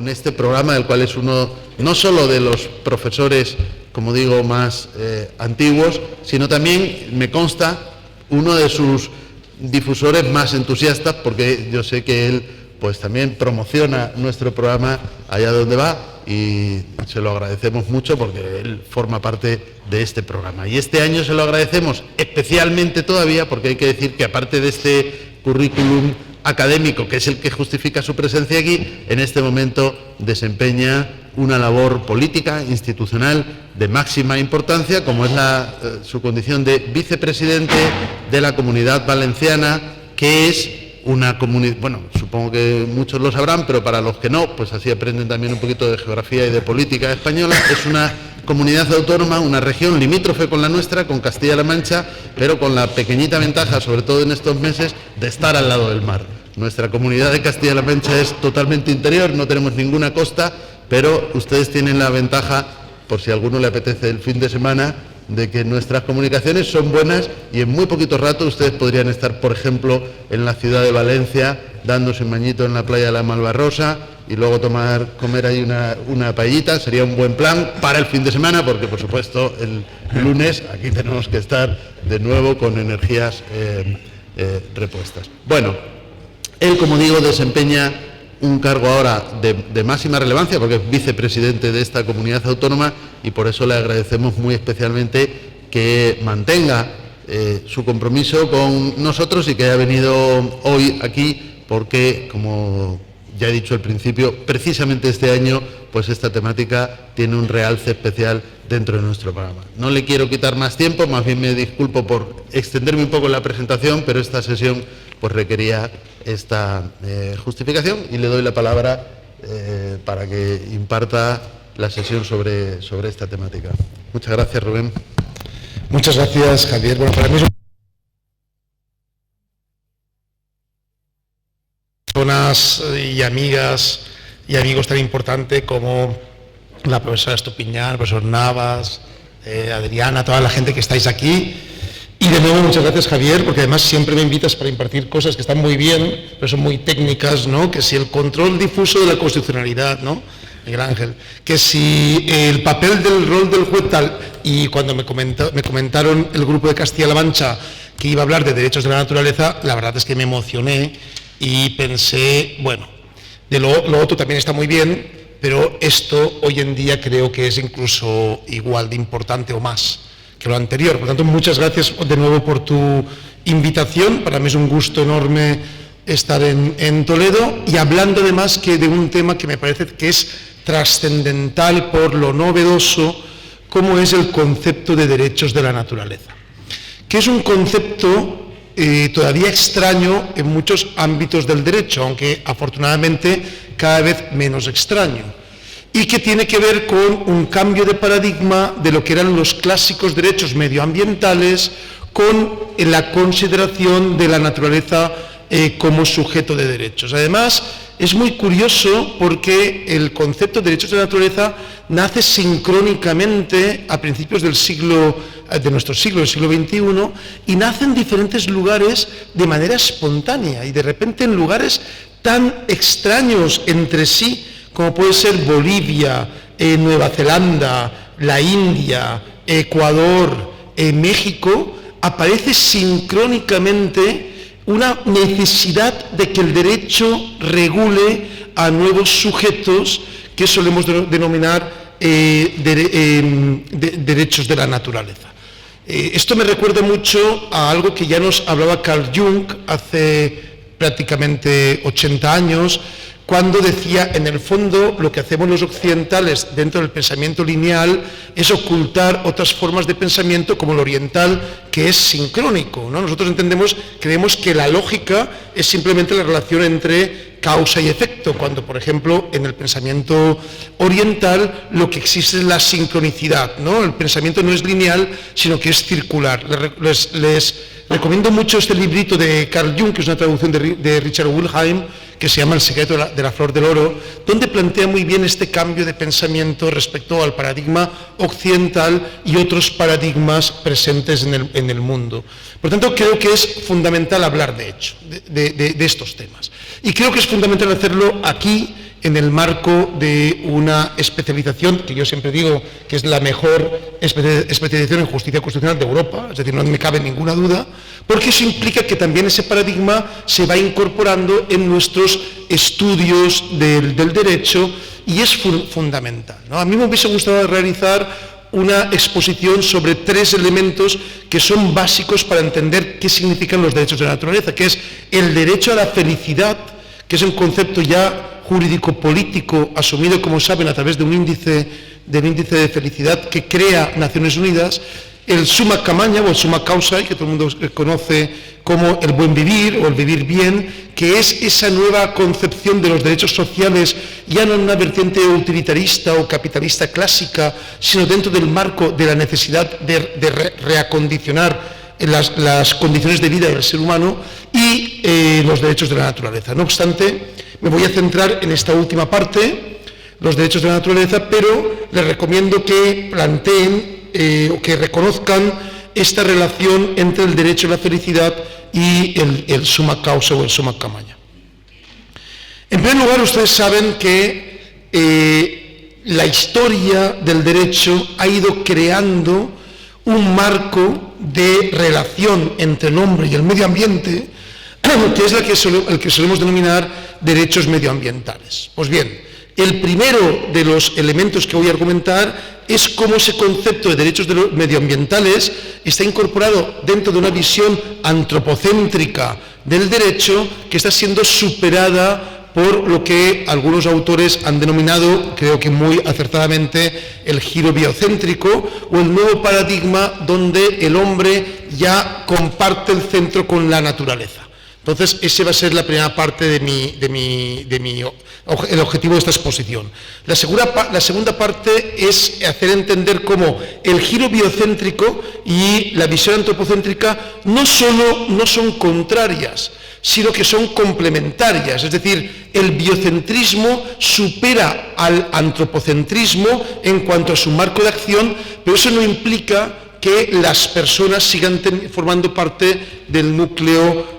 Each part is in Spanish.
con este programa, del cual es uno no solo de los profesores, como digo, más antiguos, sino también, me consta, uno de sus difusores más entusiastas, porque yo sé que él pues también promociona nuestro programa allá donde va, y se lo agradecemos mucho porque él forma parte de este programa. Y este año se lo agradecemos especialmente todavía porque hay que decir que, aparte de este currículum académico, que es el que justifica su presencia aquí, en este momento desempeña una labor política, institucional, de máxima importancia, como es su condición de vicepresidente de la Comunidad Valenciana, que es una comunidad, bueno, supongo que muchos lo sabrán, pero para los que no, pues así aprenden también un poquito de geografía y de política española. Es una comunidad autónoma, una región limítrofe con la nuestra, con Castilla-La Mancha, pero con la pequeñita ventaja, sobre todo en estos meses, de estar al lado del mar. Nuestra comunidad de Castilla-La Mancha es totalmente interior, no tenemos ninguna costa, pero ustedes tienen la ventaja, por si a alguno le apetece el fin de semana, de que nuestras comunicaciones son buenas y en muy poquito rato ustedes podrían estar, por ejemplo, en la ciudad de Valencia, dándose un bañito en la playa de la Malvarrosa y luego comer ahí una paellita. Sería un buen plan para el fin de semana, porque por supuesto el lunes aquí tenemos que estar de nuevo con energías repuestas. Bueno, él, como digo, desempeña un cargo ahora de máxima relevancia, porque es vicepresidente de esta comunidad autónoma, y por eso le agradecemos muy especialmente que mantenga su compromiso con nosotros y que haya venido hoy aquí, porque, como ya he dicho al principio, precisamente este año pues esta temática tiene un realce especial dentro de nuestro programa. No le quiero quitar más tiempo, más bien me disculpo por extenderme un poco en la presentación, pero esta sesión pues requería esta justificación, y le doy la palabra para que imparta la sesión sobre esta temática. Muchas gracias, Rubén. Muchas gracias, Javier. Bueno, para mí es personas y amigas y amigos tan importante como la profesora Estupiñán, el profesor Navas, Adriana, toda la gente que estáis aquí. Y de nuevo, muchas gracias, Javier, porque además siempre me invitas para impartir cosas que están muy bien, pero son muy técnicas, ¿no? Que si el control difuso de la constitucionalidad, ¿no? Miguel Ángel, que si el papel del rol del juez tal, y cuando me comentaron el grupo de Castilla-La Mancha que iba a hablar de derechos de la naturaleza, la verdad es que me emocioné y pensé, bueno, de lo otro también está muy bien, pero esto hoy en día creo que es incluso igual de importante o más que lo anterior. Por tanto, muchas gracias de nuevo por tu invitación. Para mí es un gusto enorme estar en Toledo, y hablando además que de un tema que me parece que es trascendental por lo novedoso, como es el concepto de derechos de la naturaleza, que es un concepto todavía extraño en muchos ámbitos del derecho, aunque afortunadamente cada vez menos extraño, y que tiene que ver con un cambio de paradigma de lo que eran los clásicos derechos medioambientales, con la consideración de la naturaleza como sujeto de derechos. Además, es muy curioso porque el concepto de derechos de la naturaleza nace sincrónicamente a principios del de nuestro siglo, el siglo XXI, y nace en diferentes lugares de manera espontánea, y de repente en lugares tan extraños entre sí, como puede ser Bolivia, Nueva Zelanda, la India, Ecuador, México, aparece sincrónicamente una necesidad de que el derecho regule a nuevos sujetos que solemos denominar derechos de la naturaleza. Esto me recuerda mucho a algo que ya nos hablaba Carl Jung hace prácticamente 80 años, cuando decía, en el fondo, lo que hacemos los occidentales dentro del pensamiento lineal es ocultar otras formas de pensamiento, como el oriental, que es sincrónico, ¿no? Nosotros creemos que la lógica es simplemente la relación entre causa y efecto, cuando, por ejemplo, en el pensamiento oriental lo que existe es la sincronicidad, ¿no? El pensamiento no es lineal, sino que es circular. Les recomiendo mucho este librito de Carl Jung, que es una traducción de Richard Wilhelm, que se llama El secreto de la flor del oro, donde plantea muy bien este cambio de pensamiento respecto al paradigma occidental y otros paradigmas presentes en el mundo. Por tanto, creo que es fundamental hablar de estos temas. Y creo que es fundamental hacerlo aquí, en el marco de una especialización, que yo siempre digo que es la mejor especialización en justicia constitucional de Europa, es decir, no me cabe ninguna duda, porque eso implica que también ese paradigma se va incorporando en nuestros estudios del derecho y es fundamental, ¿no? A mí me hubiese gustado realizar una exposición sobre 3 elementos que son básicos para entender qué significan los derechos de la naturaleza, que es el derecho a la felicidad, que es un concepto ya jurídico-político asumido, como saben, a través de un índice de felicidad que crea Naciones Unidas, el summa causa, o el summa causa, que todo el mundo conoce como el buen vivir o el vivir bien, que es esa nueva concepción de los derechos sociales, ya no en una vertiente utilitarista o capitalista clásica, sino dentro del marco de la necesidad de reacondicionar las condiciones de vida del ser humano y los derechos de la naturaleza. No obstante, me voy a centrar en esta última parte, los derechos de la naturaleza, pero les recomiendo que planteen o que reconozcan esta relación entre el derecho a la felicidad y el summa causa o el summa causa. En primer lugar, ustedes saben que la historia del derecho ha ido creando un marco de relación entre el hombre y el medio ambiente, que es el que solemos denominar derechos medioambientales. Pues bien, el primero de los elementos que voy a argumentar es cómo ese concepto de derechos medioambientales está incorporado dentro de una visión antropocéntrica del derecho que está siendo superada por lo que algunos autores han denominado, creo que muy acertadamente, el giro biocéntrico o el nuevo paradigma donde el hombre ya comparte el centro con la naturaleza. Entonces, ese va a ser la primera parte el objetivo de esta exposición. La segunda parte es hacer entender cómo el giro biocéntrico y la visión antropocéntrica no son contrarias, sino que son complementarias. Es decir, el biocentrismo supera al antropocentrismo en cuanto a su marco de acción, pero eso no implica que las personas sigan formando parte del núcleo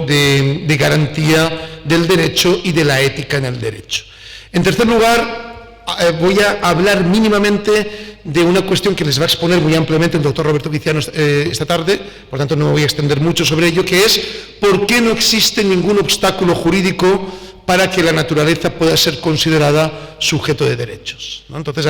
de garantía del derecho y de la ética en el derecho. En tercer lugar, voy a hablar mínimamente de una cuestión que les va a exponer muy ampliamente el doctor Roberto Viciano esta tarde, por tanto no me voy a extender mucho sobre ello, que es por qué no existe ningún obstáculo jurídico para que la naturaleza pueda ser considerada sujeto de derechos, ¿no? Entonces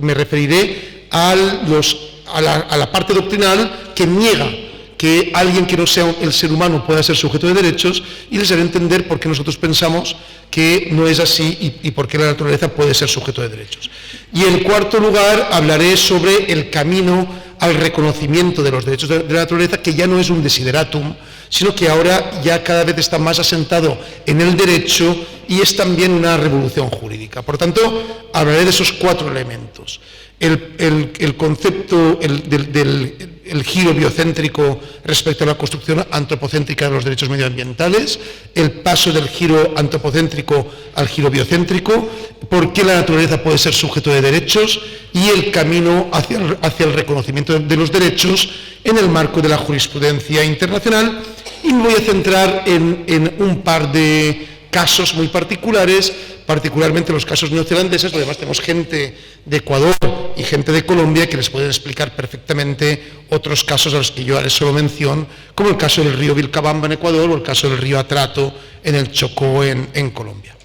me referiré a la parte doctrinal que niega que alguien que no sea el ser humano pueda ser sujeto de derechos, y les haré entender por qué nosotros pensamos que no es así y por qué la naturaleza puede ser sujeto de derechos. Y en cuarto lugar hablaré sobre el camino al reconocimiento de los derechos de la naturaleza, que ya no es un desideratum, sino que ahora ya cada vez está más asentado en el derecho y es también una revolución jurídica. Por tanto, hablaré de esos 4 elementos. El concepto del giro biocéntrico respecto a la construcción antropocéntrica de los derechos medioambientales, el paso del giro antropocéntrico al giro biocéntrico, por qué la naturaleza puede ser sujeto de derechos y el camino hacia el reconocimiento de los derechos en el marco de la jurisprudencia internacional. Y me voy a centrar en un par de casos muy particulares, particularmente los casos neozelandeses. Además tenemos gente de Ecuador y gente de Colombia que les pueden explicar perfectamente otros casos a los que yo haré solo mención, como el caso del río Vilcabamba en Ecuador o el caso del río Atrato en el Chocó en Colombia.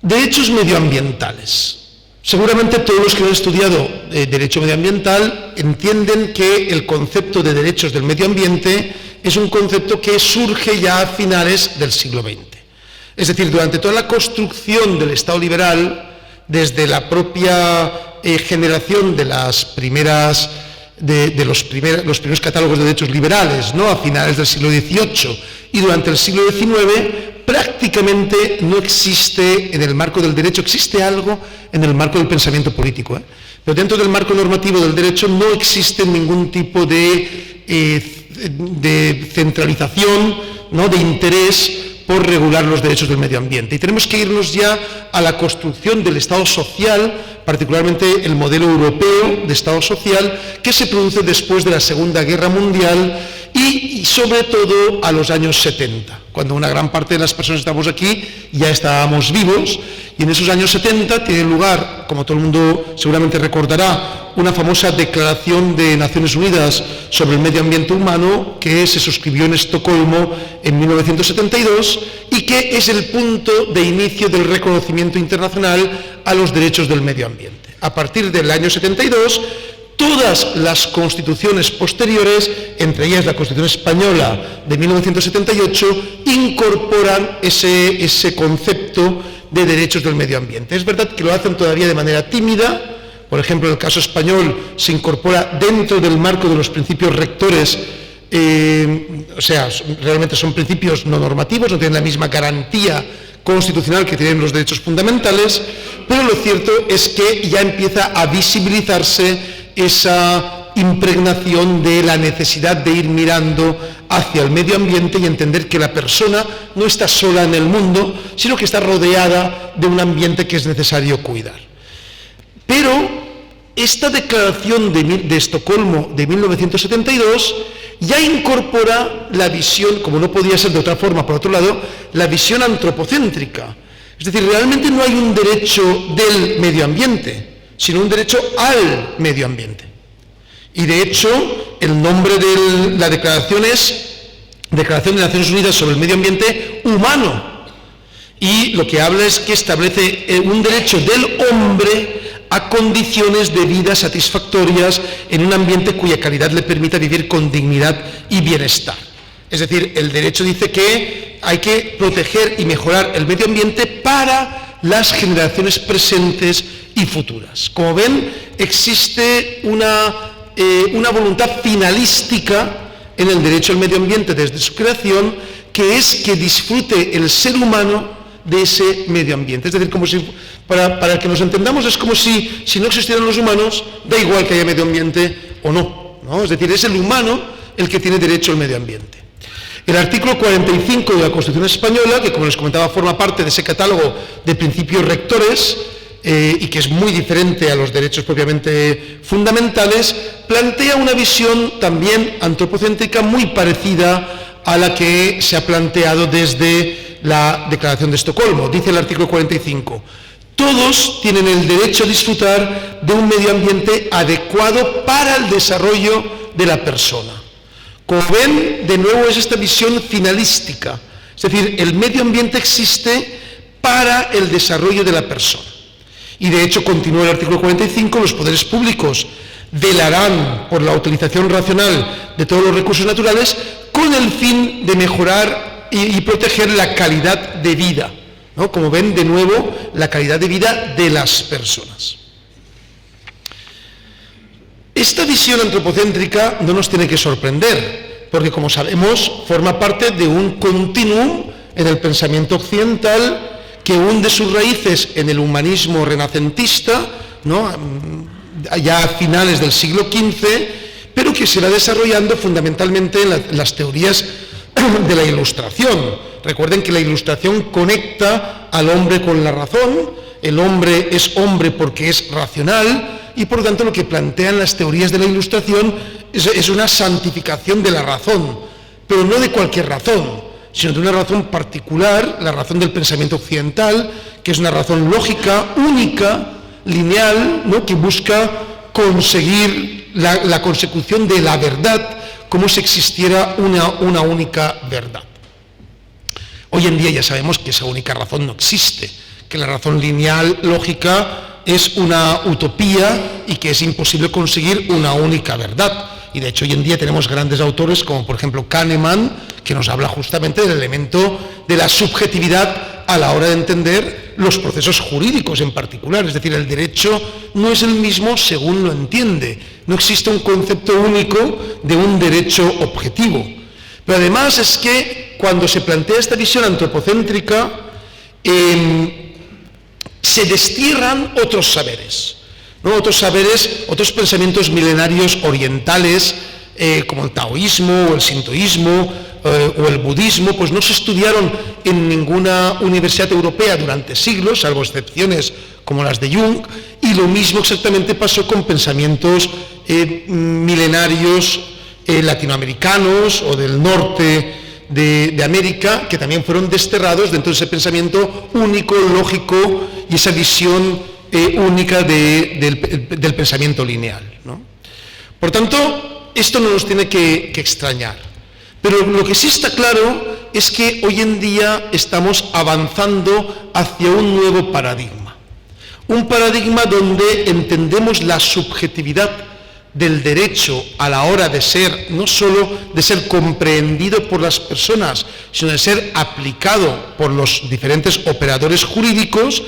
Derechos medioambientales. Seguramente todos los que han estudiado derecho medioambiental entienden que el concepto de derechos del medio ambiente es un concepto que surge ya a finales del siglo XX. Es decir, durante toda la construcción del Estado liberal, desde la propia generación de los primeros catálogos de derechos liberales, ¿no?, a finales del siglo XVIII y durante el siglo XIX, prácticamente no existe en el marco del derecho, existe algo en el marco del pensamiento político, pero dentro del marco normativo del derecho no existe ningún tipo de centralización, ¿no?, de interés por regular los derechos del medio ambiente. Y tenemos que irnos ya a la construcción del Estado social, particularmente el modelo europeo de Estado social, que se produce después de la Segunda Guerra Mundial y sobre todo a los años 70, cuando una gran parte de las personas que estamos aquí ya estábamos vivos, y en esos años 70 tiene lugar, como todo el mundo seguramente recordará, una famosa Declaración de Naciones Unidas sobre el Medio Ambiente Humano, que se suscribió en Estocolmo en 1972 y que es el punto de inicio del reconocimiento internacional a los derechos del medio ambiente. A partir del año 72, todas las constituciones posteriores, entre ellas la Constitución Española de 1978, incorporan ese concepto de derechos del medio ambiente. Es verdad que lo hacen todavía de manera tímida. Por ejemplo, en el caso español se incorpora dentro del marco de los principios rectores, realmente son principios no normativos, no tienen la misma garantía constitucional que tienen los derechos fundamentales, pero lo cierto es que ya empieza a visibilizarse esa impregnación de la necesidad de ir mirando hacia el medio ambiente y entender que la persona no está sola en el mundo, sino que está rodeada de un ambiente que es necesario cuidar. Pero esta declaración de Estocolmo de 1972 ya incorpora la visión, como no podía ser de otra forma, por otro lado, la visión antropocéntrica. Es decir, realmente no hay un derecho del medio ambiente, sino un derecho al medio ambiente. Y de hecho, el nombre de la declaración es Declaración de Naciones Unidas sobre el Medio Ambiente Humano. Y lo que habla es que establece un derecho del hombre a condiciones de vida satisfactorias en un ambiente cuya calidad le permita vivir con dignidad y bienestar. Es decir, el derecho dice que hay que proteger y mejorar el medio ambiente para las generaciones presentes y futuras. Como ven, existe una voluntad finalística en el derecho al medio ambiente desde su creación, que es que disfrute el ser humano de ese medio ambiente. Es decir, como si, para que nos entendamos, es como si no existieran los humanos, da igual que haya medio ambiente o no. Es decir, es el humano el que tiene derecho al medio ambiente. El artículo 45 de la Constitución Española, que como les comentaba forma parte de ese catálogo de principios rectores, y que es muy diferente a los derechos propiamente fundamentales, plantea una visión también antropocéntrica muy parecida a la que se ha planteado desde la Declaración de Estocolmo. Dice el artículo 45, todos tienen el derecho a disfrutar de un medio ambiente adecuado para el desarrollo de la persona. Como ven, de nuevo es esta visión finalística, es decir, el medio ambiente existe para el desarrollo de la persona. Y de hecho, continúa el artículo 45, los poderes públicos velarán por la utilización racional de todos los recursos naturales con el fin de mejorar y proteger la calidad de vida, ¿no? Como ven, de nuevo, la calidad de vida de las personas. Esta visión antropocéntrica no nos tiene que sorprender, porque como sabemos, forma parte de un continuum en el pensamiento occidental que hunde sus raíces en el humanismo renacentista, ¿no? Ya a finales del siglo XV, pero que se va desarrollando fundamentalmente en las teorías de la Ilustración. Recuerden que la Ilustración conecta al hombre con la razón, el hombre es hombre porque es racional, y por lo tanto lo que plantean las teorías de la Ilustración es una santificación de la razón, pero no de cualquier razón, sino de una razón particular, la razón del pensamiento occidental, que es una razón lógica, única, lineal, ¿no? Que busca conseguir la consecución de la verdad, como si existiera una única verdad. Hoy en día ya sabemos que esa única razón no existe, que la razón lineal, lógica, es una utopía y que es imposible conseguir una única verdad. Y de hecho hoy en día tenemos grandes autores como por ejemplo Kahneman, que nos habla justamente del elemento de la subjetividad a la hora de entender los procesos jurídicos en particular. Es decir, el derecho no es el mismo según lo entiende. No existe un concepto único de un derecho objetivo. Pero además es que cuando se plantea esta visión antropocéntrica, se destierran otros saberes. ¿No? Otros saberes, otros pensamientos milenarios orientales, como el taoísmo o el sintoísmo o el budismo, pues no se estudiaron en ninguna universidad europea durante siglos, salvo excepciones como las de Jung, y lo mismo exactamente pasó con pensamientos milenarios latinoamericanos o del norte de América, que también fueron desterrados dentro de ese pensamiento único, lógico y esa visión única del pensamiento lineal, ¿no? Por tanto, esto no nos tiene que extrañar. Pero lo que sí está claro es que hoy en día estamos avanzando hacia un nuevo paradigma. Un paradigma donde entendemos la subjetividad del derecho a la hora de ser, no solo de ser comprendido por las personas, sino de ser aplicado por los diferentes operadores jurídicos,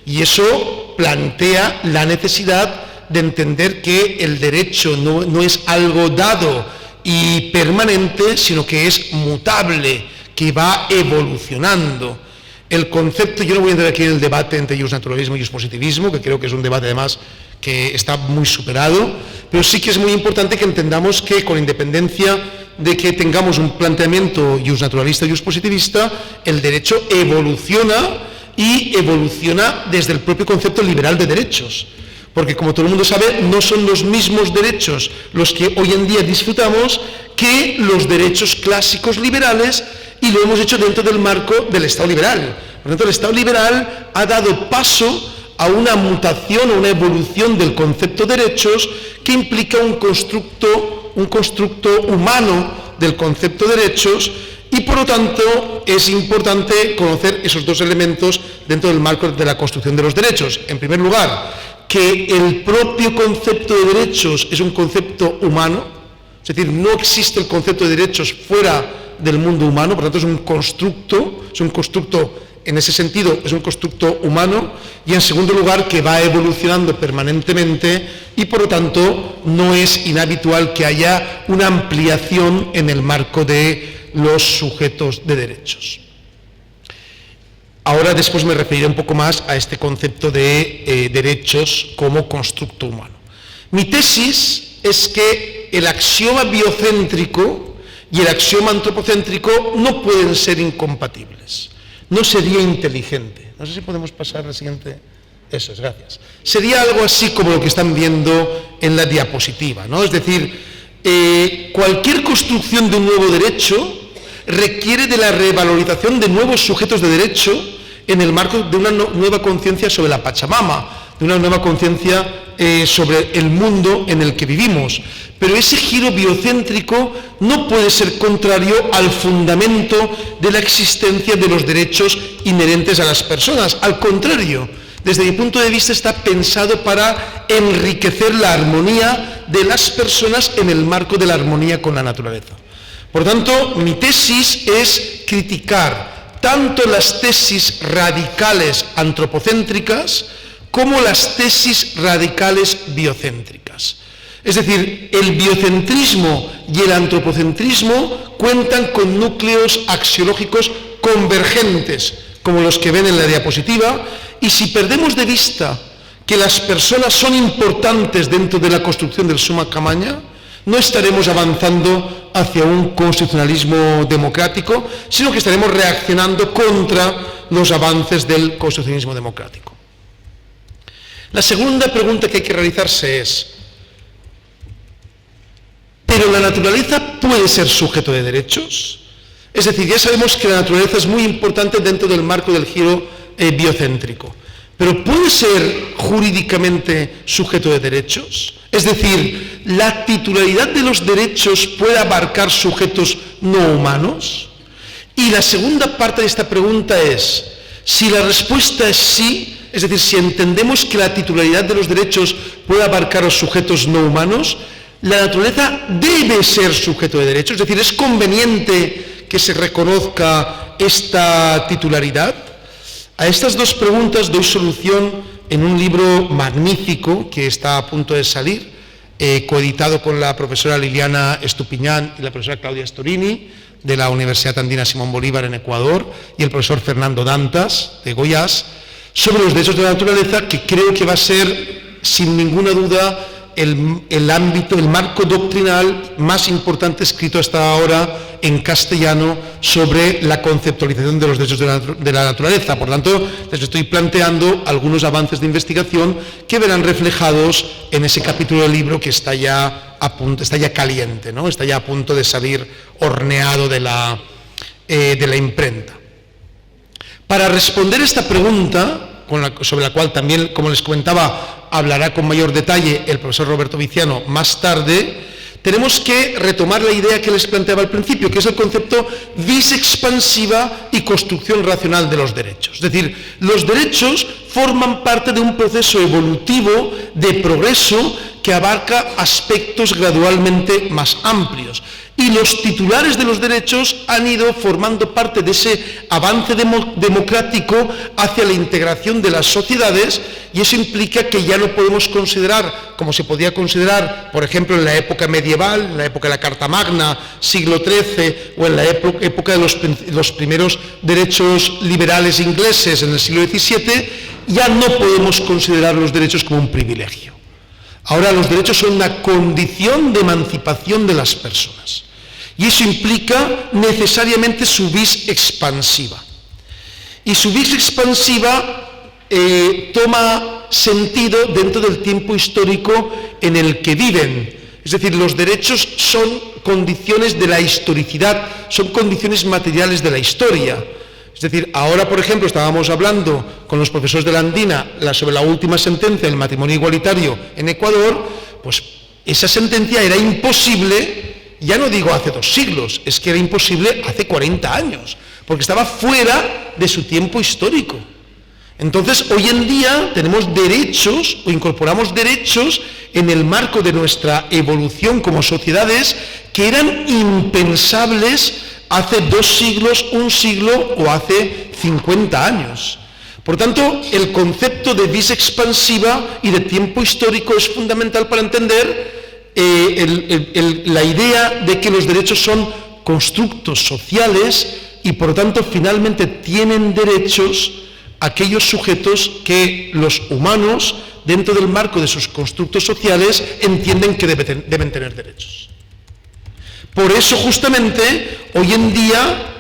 y eso plantea la necesidad de entender que el derecho no es algo dado y permanente, sino que es mutable, que va evolucionando. El concepto, yo no voy a entrar aquí en el debate entre justnaturalismo y justpositivismo, que creo que es un debate además que está muy superado, pero sí que es muy importante que entendamos que, con independencia de que tengamos un planteamiento justnaturalista y justpositivista, el derecho evoluciona, y evoluciona desde el propio concepto liberal de derechos. Porque, como todo el mundo sabe, no son los mismos derechos los que hoy en día disfrutamos que los derechos clásicos liberales, y lo hemos hecho dentro del marco del Estado liberal. Por lo tanto, el Estado liberal ha dado paso a una mutación o una evolución del concepto de derechos que implica un constructo humano del concepto de derechos, y por lo tanto es importante conocer esos dos elementos dentro del marco de la construcción de los derechos. En primer lugar, que el propio concepto de derechos es un concepto humano, es decir, no existe el concepto de derechos fuera del mundo humano, por lo tanto es un constructo, en ese sentido, es un constructo humano. Y en segundo lugar, que va evolucionando permanentemente, y por lo tanto no es inhabitual que haya una ampliación en el marco de los sujetos de derechos. Ahora después me referiré un poco más a este concepto de derechos como constructo humano. Mi tesis es que el axioma biocéntrico y el axioma antropocéntrico no pueden ser incompatibles. No sería inteligente. No sé si podemos pasar a la siguiente. Eso es, gracias. Sería algo así como lo que están viendo en la diapositiva, ¿no? Es decir, cualquier construcción de un nuevo derecho requiere de la revalorización de nuevos sujetos de derecho en el marco de una nueva conciencia sobre la Pachamama, de una nueva conciencia sobre el mundo en el que vivimos. Pero ese giro biocéntrico no puede ser contrario al fundamento de la existencia de los derechos inherentes a las personas. Al contrario, desde mi punto de vista está pensado para enriquecer la armonía de las personas en el marco de la armonía con la naturaleza. Por tanto, mi tesis es criticar tanto las tesis radicales antropocéntricas como las tesis radicales biocéntricas. Es decir, el biocentrismo y el antropocentrismo cuentan con núcleos axiológicos convergentes, como los que ven en la diapositiva, y si perdemos de vista que las personas son importantes dentro de la construcción del summa camaña, no estaremos avanzando hacia un constitucionalismo democrático, sino que estaremos reaccionando contra los avances del constitucionalismo democrático. La segunda pregunta que hay que realizarse es: ¿pero la naturaleza puede ser sujeto de derechos? Es decir, ya sabemos que la naturaleza es muy importante dentro del marco del giro biocéntrico, pero ¿puede ser jurídicamente sujeto de derechos? Es decir, ¿la titularidad de los derechos puede abarcar sujetos no humanos? Y la segunda parte de esta pregunta es: si la respuesta es sí, es decir, si entendemos que la titularidad de los derechos puede abarcar a los sujetos no humanos, la naturaleza debe ser sujeto de derechos, es decir, ¿es conveniente que se reconozca esta titularidad? A estas dos preguntas doy solución en un libro magnífico que está a punto de salir, coeditado con la profesora Liliana Estupiñán y la profesora Claudia Storini, de la Universidad Andina Simón Bolívar en Ecuador, y el profesor Fernando Dantas, de Goiás, sobre los derechos de la naturaleza, que creo que va a ser, sin ninguna duda, el ámbito, el marco doctrinal más importante escrito hasta ahora en castellano sobre la conceptualización de los derechos de la naturaleza. Por lo tanto, les estoy planteando algunos avances de investigación que verán reflejados en ese capítulo del libro que está ya está ya caliente, ¿no? Está ya a punto de salir horneado de la imprenta. Para responder esta pregunta, sobre la cual también, como les comentaba, hablará con mayor detalle el profesor Roberto Viciano más tarde, tenemos que retomar la idea que les planteaba al principio, que es el concepto vis expansiva y construcción racional de los derechos. Es decir, los derechos forman parte de un proceso evolutivo de progreso que abarca aspectos gradualmente más amplios. Y los titulares de los derechos han ido formando parte de ese avance democrático hacia la integración de las sociedades, y eso implica que ya no podemos considerar, como se podía considerar, por ejemplo, en la época medieval, en la época de la Carta Magna, siglo XIII, o en la época de los primeros derechos liberales ingleses en el siglo XVII, ya no podemos considerar los derechos como un privilegio. Ahora los derechos son una condición de emancipación de las personas. Y eso implica necesariamente su vis expansiva. Y su vis expansiva toma sentido dentro del tiempo histórico en el que viven. Es decir, los derechos son condiciones de la historicidad, son condiciones materiales de la historia. Es decir, ahora, por ejemplo, estábamos hablando con los profesores de la Andina sobre la última sentencia del matrimonio igualitario en Ecuador. Pues esa sentencia era imposible, ya no digo hace 2 siglos, es que era imposible hace 40 años, porque estaba fuera de su tiempo histórico. Entonces, hoy en día tenemos derechos, o incorporamos derechos en el marco de nuestra evolución como sociedades que eran impensables hace 2 siglos, 1 siglo o hace 50 años. Por tanto, el concepto de vis expansiva y de tiempo histórico es fundamental para entender la idea de que los derechos son constructos sociales y, por tanto, finalmente tienen derechos aquellos sujetos que los humanos, dentro del marco de sus constructos sociales, entienden que deben tener derechos. Por eso, justamente, hoy en día,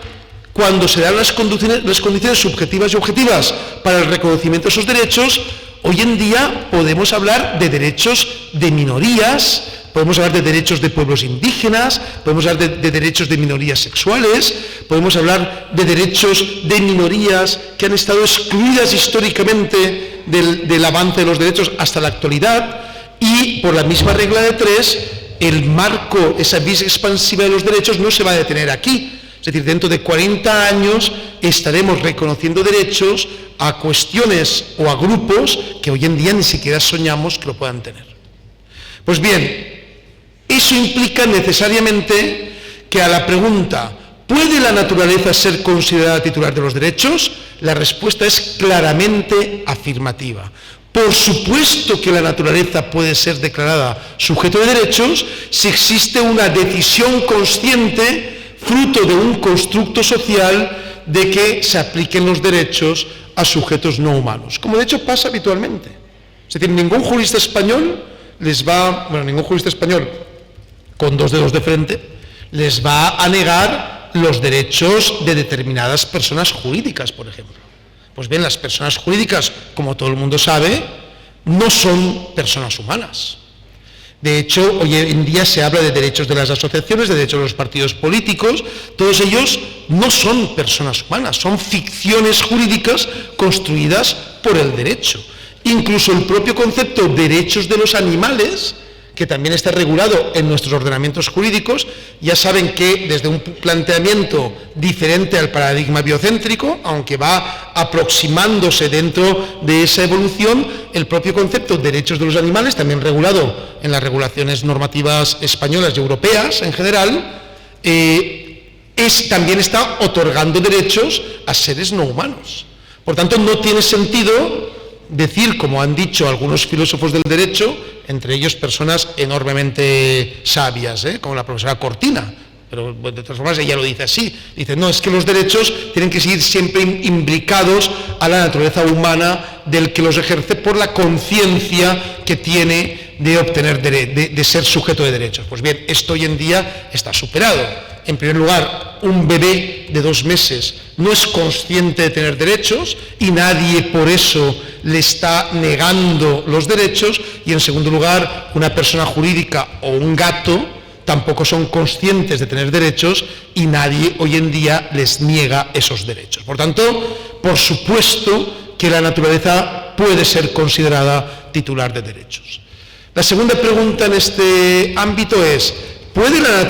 cuando se dan las condiciones subjetivas y objetivas para el reconocimiento de esos derechos, hoy en día podemos hablar de derechos de minorías, podemos hablar de derechos de pueblos indígenas, podemos hablar de derechos de minorías sexuales, podemos hablar de derechos de minorías que han estado excluidas históricamente del avance de los derechos hasta la actualidad, y por la misma regla de 3, el marco, esa vis expansiva de los derechos no se va a detener aquí. Es decir, dentro de 40 años estaremos reconociendo derechos a cuestiones o a grupos que hoy en día ni siquiera soñamos que lo puedan tener. Pues bien, eso implica necesariamente que a la pregunta ¿puede la naturaleza ser considerada titular de los derechos? La respuesta es claramente afirmativa. Por supuesto que la naturaleza puede ser declarada sujeto de derechos si existe una decisión consciente, fruto de un constructo social, de que se apliquen los derechos a sujetos no humanos, como de hecho pasa habitualmente. Es decir, ningún jurista español con 2 dedos de frente les va a negar los derechos de determinadas personas jurídicas, por ejemplo. Pues bien, las personas jurídicas, como todo el mundo sabe, no son personas humanas. De hecho, hoy en día se habla de derechos de las asociaciones, de derechos de los partidos políticos. Todos ellos no son personas humanas, son ficciones jurídicas construidas por el derecho. Incluso el propio concepto derechos de los animales, que también está regulado en nuestros ordenamientos jurídicos, ya saben que desde un planteamiento diferente al paradigma biocéntrico, aunque va aproximándose dentro de esa evolución, el propio concepto derechos de los animales, también regulado en las regulaciones normativas españolas y europeas en general, también está otorgando derechos a seres no humanos. Por tanto, no tiene sentido decir, como han dicho algunos filósofos del derecho, entre ellos personas enormemente sabias, como la profesora Cortina, pero de todas formas ella lo dice así, dice, no, es que los derechos tienen que seguir siempre imbricados a la naturaleza humana del que los ejerce por la conciencia que tiene de obtener, de ser sujeto de derechos. Pues bien, esto hoy en día está superado. En primer lugar, un bebé de 2 meses no es consciente de tener derechos y nadie por eso le está negando los derechos, y en segundo lugar, una persona jurídica o un gato tampoco son conscientes de tener derechos y nadie hoy en día les niega esos derechos. Por tanto, por supuesto que la naturaleza puede ser considerada titular de derechos. La segunda pregunta en este ámbito es: ¿debe la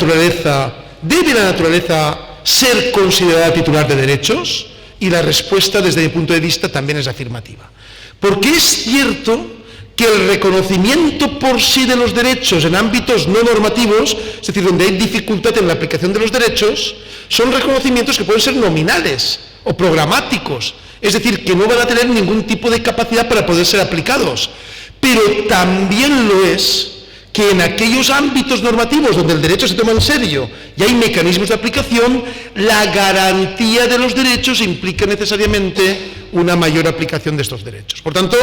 naturaleza ser considerada titular de derechos? Y la respuesta, desde mi punto de vista, también es afirmativa. Porque es cierto que el reconocimiento por sí de los derechos en ámbitos no normativos, es decir, donde hay dificultad en la aplicación de los derechos, son reconocimientos que pueden ser nominales o programáticos, es decir, que no van a tener ningún tipo de capacidad para poder ser aplicados. Pero también lo es que en aquellos ámbitos normativos donde el derecho se toma en serio y hay mecanismos de aplicación, la garantía de los derechos implica necesariamente una mayor aplicación de estos derechos. Por tanto,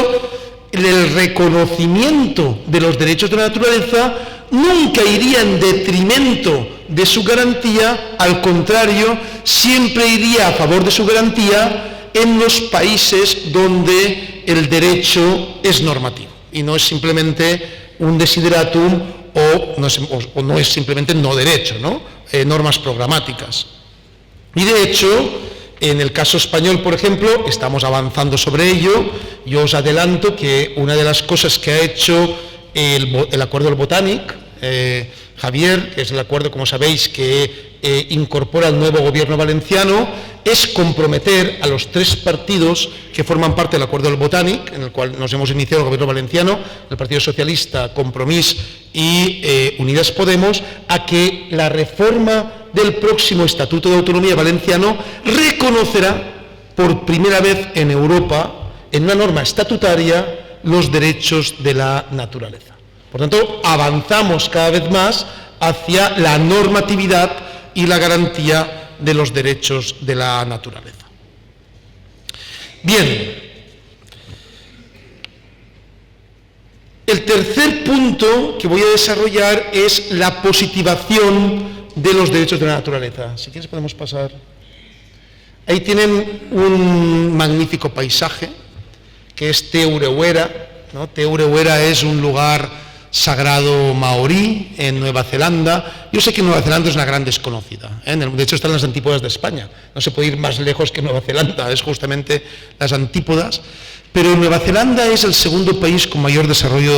el reconocimiento de los derechos de la naturaleza nunca iría en detrimento de su garantía, al contrario, siempre iría a favor de su garantía en los países donde el derecho es normativo y no es simplemente un desideratum o no es simplemente no derecho, ¿no? Normas programáticas. Y de hecho, en el caso español, por ejemplo, estamos avanzando sobre ello. Yo os adelanto que una de las cosas que ha hecho el acuerdo del Botanic, Javier, que es el acuerdo, como sabéis, que incorpora el nuevo gobierno valenciano, es comprometer a los 3 partidos que forman parte del acuerdo del Botanic, en el cual nos hemos iniciado el gobierno valenciano, el Partido Socialista, Compromís y Unidas Podemos, a que la reforma del próximo Estatuto de Autonomía valenciano reconocerá por primera vez en Europa, en una norma estatutaria, los derechos de la naturaleza. Por tanto, avanzamos cada vez más hacia la normatividad y la garantía de los derechos de la naturaleza. Bien, el tercer punto que voy a desarrollar es la positivación de los derechos de la naturaleza. Si quieres podemos pasar. Ahí tienen un magnífico paisaje que es Te Urewera, ¿no? Te Urewera es un lugar sagrado maorí en Nueva Zelanda. Yo sé que Nueva Zelanda es una gran desconocida, ¿eh? De hecho está en las antípodas de España, no se puede ir más lejos que Nueva Zelanda, es justamente las antípodas. Pero Nueva Zelanda es el segundo país con mayor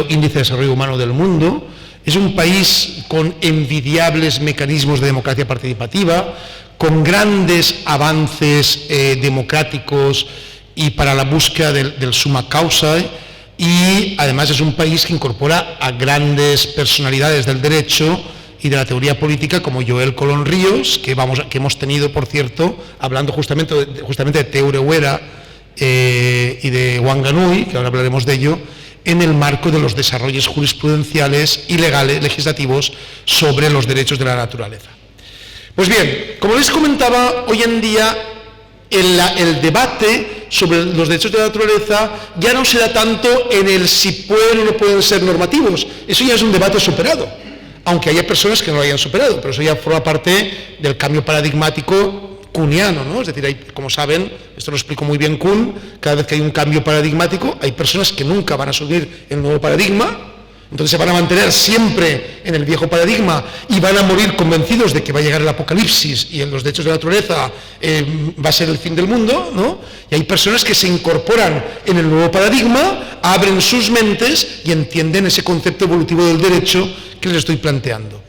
índice de desarrollo humano del mundo. Es un país con envidiables mecanismos de democracia participativa, con grandes avances democráticos y para la búsqueda del summa causa, y además es un país que incorpora a grandes personalidades del derecho y de la teoría política como Joel Colón Ríos, que hemos tenido, por cierto, hablando justamente de Te Urewera y de Wanganui, que ahora hablaremos de ello, en el marco de los desarrollos jurisprudenciales y legales, legislativos sobre los derechos de la naturaleza. Pues bien, como les comentaba, hoy en día el debate sobre los derechos de la naturaleza ya no se da tanto en el si pueden o no pueden ser normativos. Eso ya es un debate superado, aunque haya personas que no lo hayan superado, pero eso ya forma parte del cambio paradigmático kuhniano, ¿no? Es decir, como saben, esto lo explico muy bien Kuhn, cada vez que hay un cambio paradigmático, hay personas que nunca van a asumir el nuevo paradigma, entonces se van a mantener siempre en el viejo paradigma y van a morir convencidos de que va a llegar el apocalipsis y en los derechos de la naturaleza va a ser el fin del mundo, ¿no? Y hay personas que se incorporan en el nuevo paradigma, abren sus mentes y entienden ese concepto evolutivo del derecho que les estoy planteando.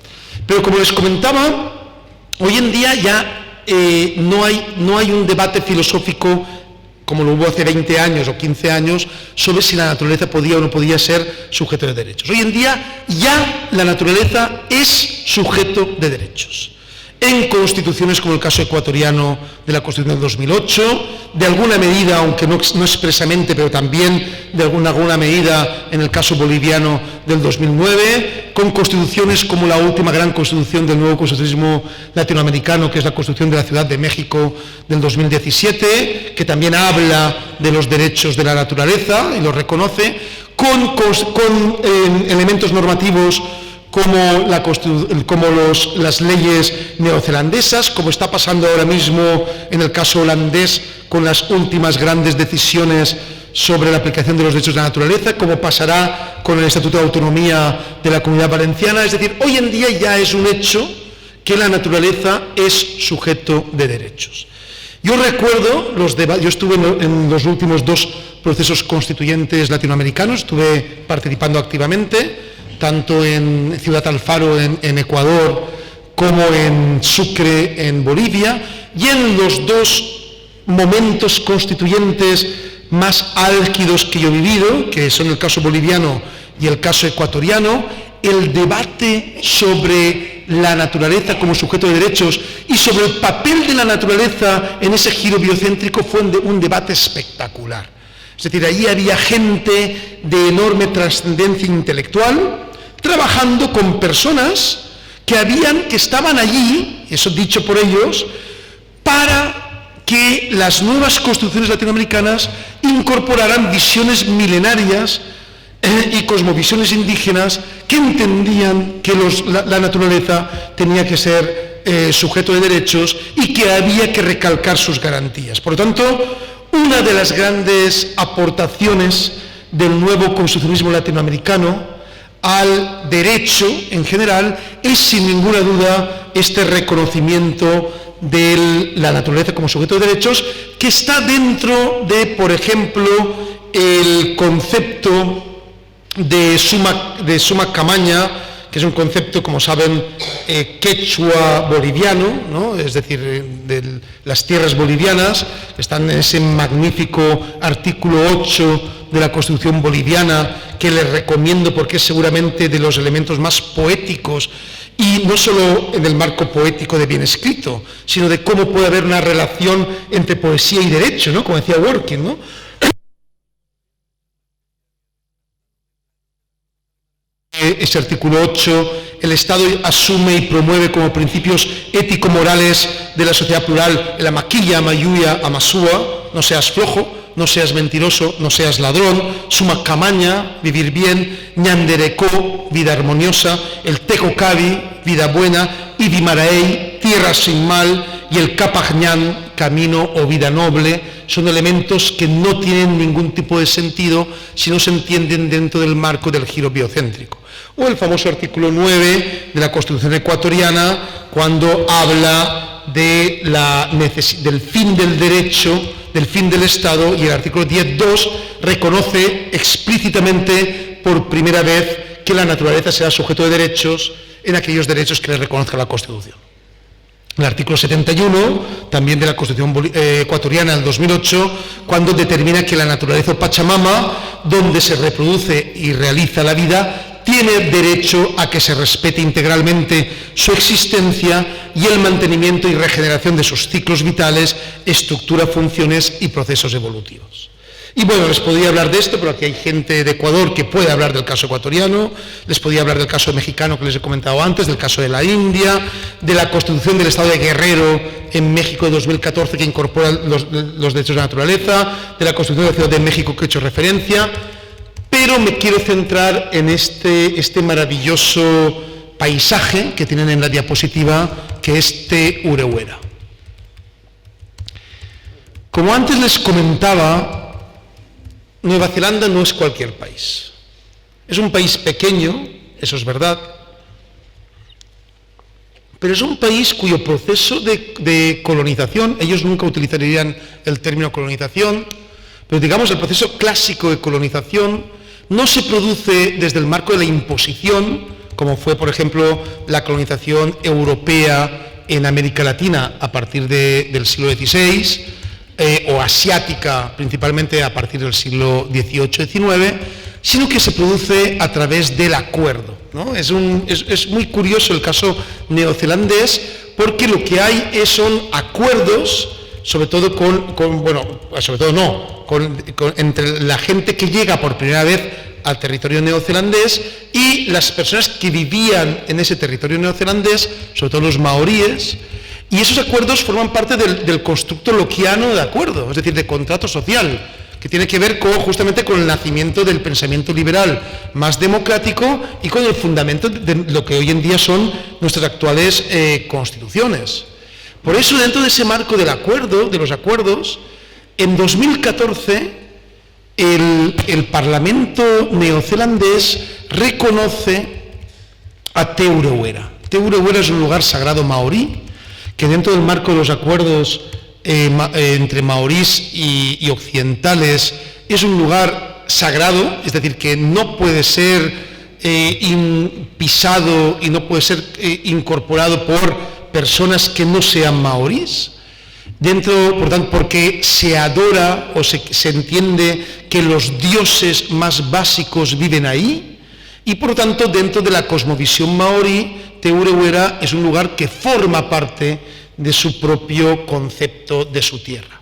Pero como les comentaba, hoy en día ya no hay un debate filosófico como lo hubo hace 20 años o 15 años, sobre si la naturaleza podía o no podía ser sujeto de derechos. Hoy en día ya la naturaleza es sujeto de derechos. En constituciones como el caso ecuatoriano de la Constitución del 2008, de alguna medida, aunque no expresamente, pero también de alguna medida en el caso boliviano del 2009, con constituciones como la última gran constitución del nuevo constitucionalismo latinoamericano, que es la Constitución de la Ciudad de México del 2017, que también habla de los derechos de la naturaleza y los reconoce, con elementos normativos como las leyes neozelandesas, como está pasando ahora mismo en el caso holandés con las últimas grandes decisiones sobre la aplicación de los derechos de la naturaleza, como pasará con el Estatuto de Autonomía de la Comunidad Valenciana. Es decir, hoy en día ya es un hecho que la naturaleza es sujeto de derechos. Yo recuerdo los debates, yo estuve en los últimos 2 procesos constituyentes latinoamericanos, estuve participando activamente, tanto en Ciudad Alfaro, en Ecuador, como en Sucre, en Bolivia, y en los 2 momentos constituyentes más álgidos que yo he vivido, que son el caso boliviano y el caso ecuatoriano, el debate sobre la naturaleza como sujeto de derechos y sobre el papel de la naturaleza en ese giro biocéntrico fue un debate espectacular. Es decir, allí había gente de enorme trascendencia intelectual trabajando con personas que estaban allí, eso dicho por ellos, para que las nuevas constituciones latinoamericanas incorporaran visiones milenarias y cosmovisiones indígenas que entendían que la naturaleza tenía que ser sujeto de derechos y que había que recalcar sus garantías. Por lo tanto, una de las grandes aportaciones del nuevo constitucionalismo latinoamericano al derecho en general es, sin ninguna duda, este reconocimiento de la naturaleza como sujeto de derechos, que está dentro de, por ejemplo, el concepto de suma camaña, que es un concepto, como saben, quechua boliviano, ¿no? Es decir, de las tierras bolivianas, que están en ese magnífico artículo 8 de la Constitución boliviana, que les recomiendo porque es seguramente de los elementos más poéticos, y no solo en el marco poético de bien escrito, sino de cómo puede haber una relación entre poesía y derecho, ¿no? Como decía Working, ¿no? Ese artículo 8, el Estado asume y promueve como principios ético-morales de la sociedad plural la maquilla, mayuya, amasúa, no seas flojo, no seas mentiroso, no seas ladrón, suma camaña, vivir bien, ñanderecó, vida armoniosa, el tecocabi, vida buena, y dimaraey, tierra sin mal, y el capajñán, camino o vida noble, son elementos que no tienen ningún tipo de sentido si no se entienden dentro del marco del giro biocéntrico. O el famoso artículo 9 de la Constitución ecuatoriana, cuando habla de del fin del derecho, del fin del Estado, y el artículo 10.2 reconoce explícitamente por primera vez que la naturaleza será sujeto de derechos en aquellos derechos que le reconozca la Constitución. El artículo 71, también de la Constitución ecuatoriana del 2008, cuando determina que la naturaleza Pachamama, donde se reproduce y realiza la vida, tiene derecho a que se respete integralmente su existencia y el mantenimiento y regeneración de sus ciclos vitales, estructura, funciones y procesos evolutivos. Y bueno, les podría hablar de esto, pero aquí hay gente de Ecuador que puede hablar del caso ecuatoriano, les podría hablar del caso mexicano que les he comentado antes, del caso de la India, de la Constitución del Estado de Guerrero en México de 2014 que incorpora los derechos de la naturaleza, de la Constitución de la Ciudad de México que he hecho referencia, pero me quiero centrar en este maravilloso paisaje que tienen en la diapositiva, que es Te Ureuera. Como antes les comentaba, Nueva Zelanda no es cualquier país. Es un país pequeño, eso es verdad, pero es un país cuyo proceso de colonización, ellos nunca utilizarían el término colonización, pero digamos el proceso clásico de colonización no se produce desde el marco de la imposición, como fue, por ejemplo, la colonización europea en América Latina a partir del siglo XVI, o asiática principalmente a partir del siglo XVIII-XIX, sino que se produce a través del acuerdo, ¿no? Es muy curioso el caso neozelandés, porque lo que hay son acuerdos, sobre todo entre la gente que llega por primera vez al territorio neozelandés y las personas que vivían en ese territorio neozelandés, sobre todo los maoríes, y esos acuerdos forman parte del constructo lockeano de acuerdo, es decir, de contrato social, que que tiene que ver justamente con el nacimiento del pensamiento liberal más democrático y con el fundamento de lo que hoy en día son nuestras actuales constituciones. Por eso, dentro de ese marco del acuerdo, de los acuerdos, en 2014 el Parlamento neozelandés reconoce a Te Urewera. Te Urewera es un lugar sagrado maorí que dentro del marco de los acuerdos entre maorís y occidentales es un lugar sagrado, es decir, que no puede ser pisado y no puede ser incorporado por personas que no sean maorís. Por tanto, porque se adora o se entiende que los dioses más básicos viven ahí, y por lo tanto, dentro de la cosmovisión maorí, Te Urewera es un lugar que forma parte de su propio concepto de su tierra.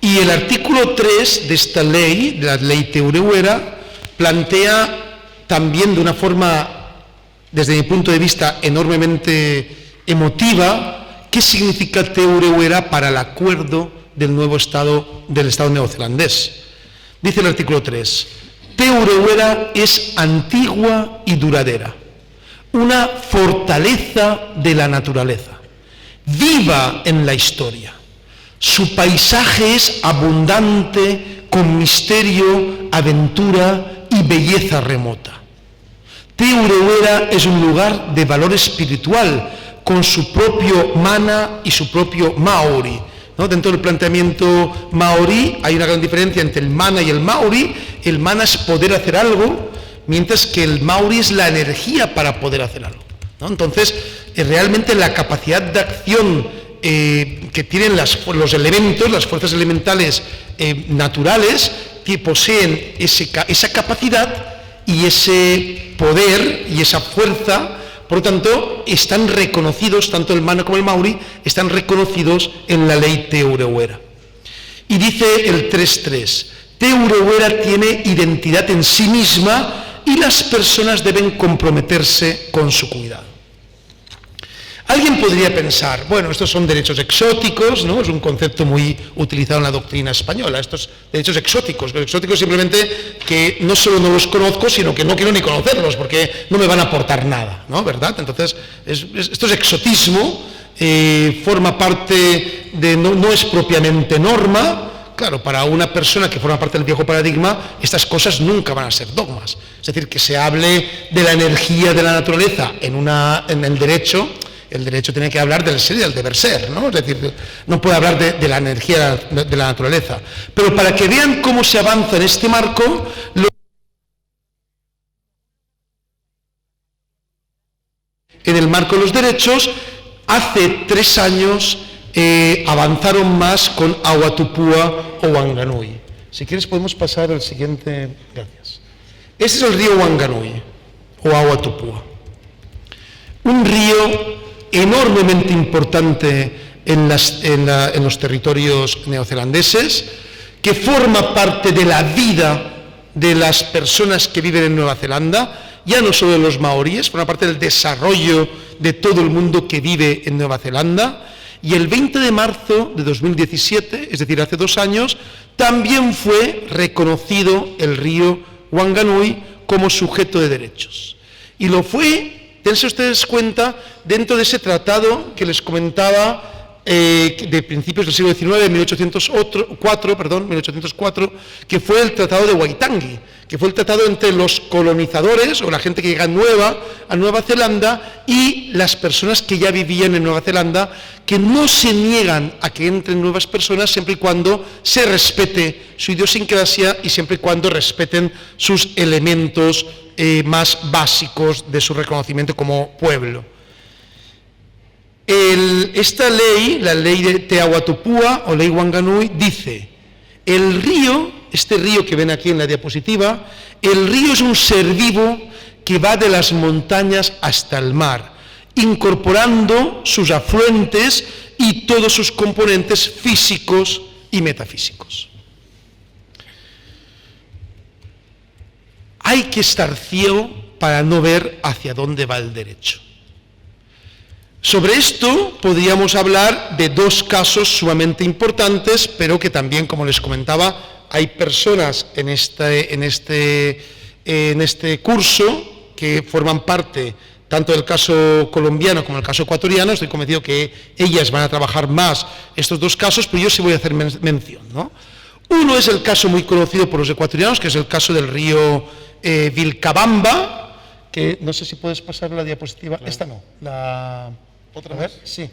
Y el artículo 3 de esta ley, de la ley Te Urewera, plantea también de una forma, desde mi punto de vista, enormemente emotiva, ¿qué significa Te Urewera para el acuerdo del nuevo Estado, del Estado neozelandés? Dice el artículo 3, Te Urewera es antigua y duradera, una fortaleza de la naturaleza, viva en la historia. Su paisaje es abundante, con misterio, aventura y belleza remota. Te Urewera es un lugar de valor espiritual, con su propio mana y su propio maori, ¿no? Dentro del planteamiento maorí hay una gran diferencia entre el mana y el maori. El mana es poder hacer algo, mientras que el maori es la energía para poder hacer algo, ¿no? Entonces, realmente la capacidad de acción que tienen los elementos, las fuerzas elementales naturales, que poseen esa capacidad y ese poder y esa fuerza. Por lo tanto, están reconocidos, tanto el mana como el maori, están reconocidos en la ley Te Urewera. Y dice el 3.3, Te Urewera tiene identidad en sí misma y las personas deben comprometerse con su cuidado. Alguien podría pensar, bueno, estos son derechos exóticos, ¿no? Es un concepto muy utilizado en la doctrina española, estos derechos exóticos. Pero exóticos simplemente que no solo no los conozco, sino que no quiero ni conocerlos, porque no me van a aportar nada, ¿no? ¿Verdad? Entonces, esto es exotismo, forma parte de, no es propiamente norma. Claro, para una persona que forma parte del viejo paradigma, estas cosas nunca van a ser dogmas. Es decir, que se hable de la energía de la naturaleza en el derecho. El derecho tiene que hablar del ser y del deber ser, ¿no? Es decir, no puede hablar de la energía de la naturaleza. Pero para que vean cómo se avanza en este marco, en el marco de los derechos, hace 3 años avanzaron más con Ahua-Tupua o Wanganui. Si quieres podemos pasar al siguiente. Gracias. Este es el río Wanganui o Ahua-Tupua. Un río enormemente importante en los territorios neozelandeses, que forma parte de la vida de las personas que viven en Nueva Zelanda, ya no solo de los maoríes, forma parte del desarrollo de todo el mundo que vive en Nueva Zelanda. Y el 20 de marzo de 2017, es decir, hace 2 años, también fue reconocido el río Wanganui como sujeto de derechos. Y lo fue, dense ustedes cuenta, dentro de ese tratado que les comentaba de principios del siglo XIX, 1804, que fue el Tratado de Waitangi, que fue el tratado entre los colonizadores o la gente que llega nueva a Nueva Zelanda y las personas que ya vivían en Nueva Zelanda, que no se niegan a que entren nuevas personas siempre y cuando se respete su idiosincrasia y siempre y cuando respeten sus elementos más básicos de su reconocimiento como pueblo. Esta ley, la ley de Te Ahua-Tupua o ley Wanganui, dice: el río, este río que ven aquí en la diapositiva, el río es un ser vivo que va de las montañas hasta el mar, incorporando sus afluentes y todos sus componentes físicos y metafísicos. Hay que estar ciego para no ver hacia dónde va el derecho. Sobre esto podríamos hablar de 2 casos sumamente importantes, pero que también, como les comentaba, hay personas en este curso que forman parte tanto del caso colombiano como del caso ecuatoriano. Estoy convencido que ellas van a trabajar más estos dos casos, pero yo sí voy a hacer mención, ¿no? Uno es el caso muy conocido por los ecuatorianos, que es el caso del río Vilcabamba, que no sé si puedes pasar la diapositiva. Claro. Esta no, la otra vez, sí,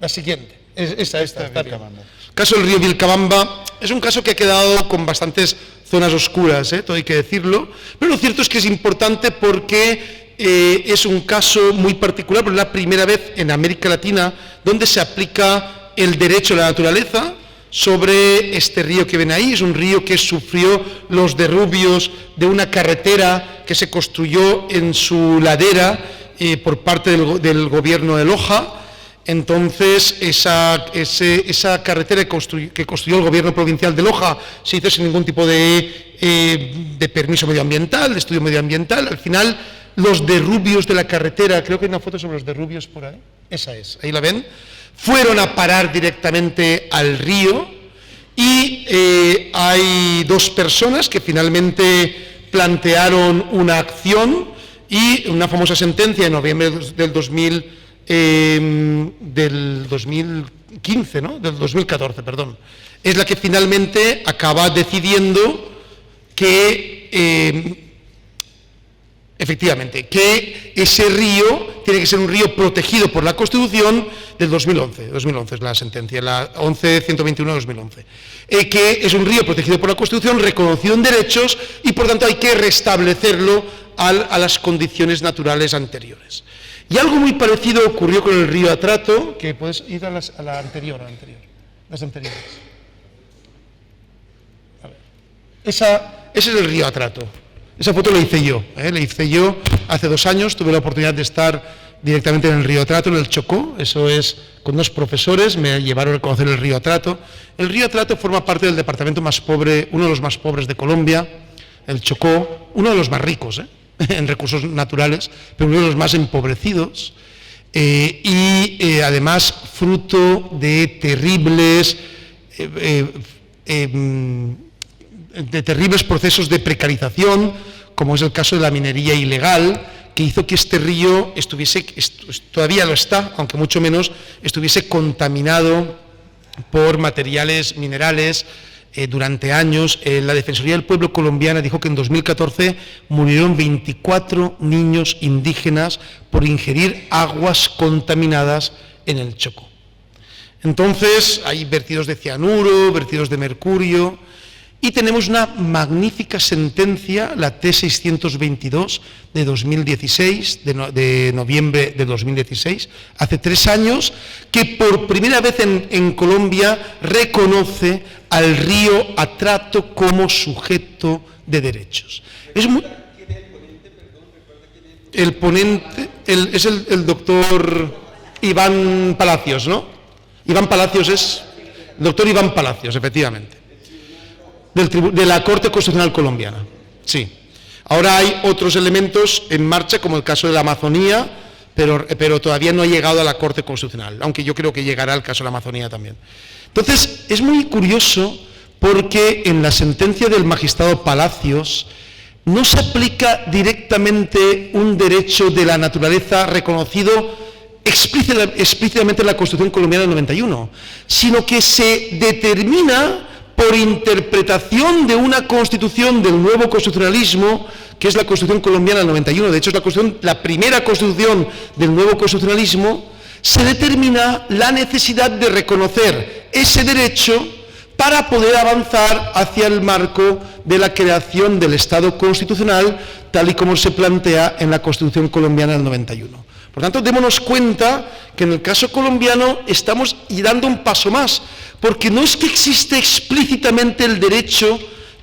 la siguiente, esta Vilcabamba. El caso del río Vilcabamba es un caso que ha quedado con bastantes zonas oscuras, todo hay que decirlo, pero lo cierto es que es importante porque es un caso muy particular, porque es la primera vez en América Latina donde se aplica el derecho a la naturaleza sobre este río que ven ahí. Es un río que sufrió los derrubios de una carretera que se construyó en su ladera por parte del gobierno de Loja. Entonces, esa carretera que construyó el gobierno provincial de Loja se hizo sin ningún tipo de permiso medioambiental, de estudio medioambiental. Al final, los derrubios de la carretera, creo que hay una foto sobre los derrubios por ahí, esa es, ahí la ven, fueron a parar directamente al río y hay dos personas que finalmente plantearon una acción y una famosa sentencia en noviembre del 2015, ¿no? Del 2014, perdón, es la que finalmente acaba decidiendo que efectivamente, que ese río tiene que ser un río protegido por la Constitución del 2011 es la sentencia, la 11.121 de 2011, que es un río protegido por la Constitución, reconocido en derechos y por tanto hay que restablecerlo a las condiciones naturales anteriores. Y algo muy parecido ocurrió con el río Atrato, que puedes ir a la anterior, las anteriores. A ver. Ese es el río Atrato. Esa foto la hice yo hace 2 años, tuve la oportunidad de estar directamente en el río Atrato, en el Chocó, eso es, con 2 profesores, me llevaron a conocer el río Atrato. El río Atrato forma parte del departamento más pobre, uno de los más pobres de Colombia, el Chocó, uno de los más ricos, en recursos naturales, pero uno de los más empobrecidos, y además fruto de terribles procesos de precarización, como es el caso de la minería ilegal, que hizo que este río todavía lo está, aunque mucho menos, estuviese contaminado por materiales minerales durante años. La Defensoría del Pueblo colombiana dijo que en 2014 murieron 24 niños indígenas por ingerir aguas contaminadas en el Chocó. Entonces, hay vertidos de cianuro, vertidos de mercurio. Y tenemos una magnífica sentencia, la T622 de 2016, de noviembre de 2016, hace 3 años, que por primera vez en Colombia reconoce al río Atrato como sujeto de derechos. El ponente es el doctor Iván Palacios, ¿no? Iván Palacios es el doctor Iván Palacios, efectivamente. De la Corte Constitucional colombiana, sí. Ahora hay otros elementos en marcha, como el caso de la Amazonía, pero todavía no ha llegado a la Corte Constitucional, aunque yo creo que llegará el caso de la Amazonía también. Entonces, es muy curioso porque en la sentencia del magistrado Palacios no se aplica directamente un derecho de la naturaleza reconocido explícitamente en la Constitución colombiana del 91, sino que se determina por interpretación de una constitución del nuevo constitucionalismo, que es la Constitución colombiana del 91, de hecho es la primera constitución del nuevo constitucionalismo, se determina la necesidad de reconocer ese derecho para poder avanzar hacia el marco de la creación del Estado constitucional, tal y como se plantea en la Constitución colombiana del 91. Por tanto, démonos cuenta que en el caso colombiano estamos dando un paso más, porque no es que existe explícitamente el derecho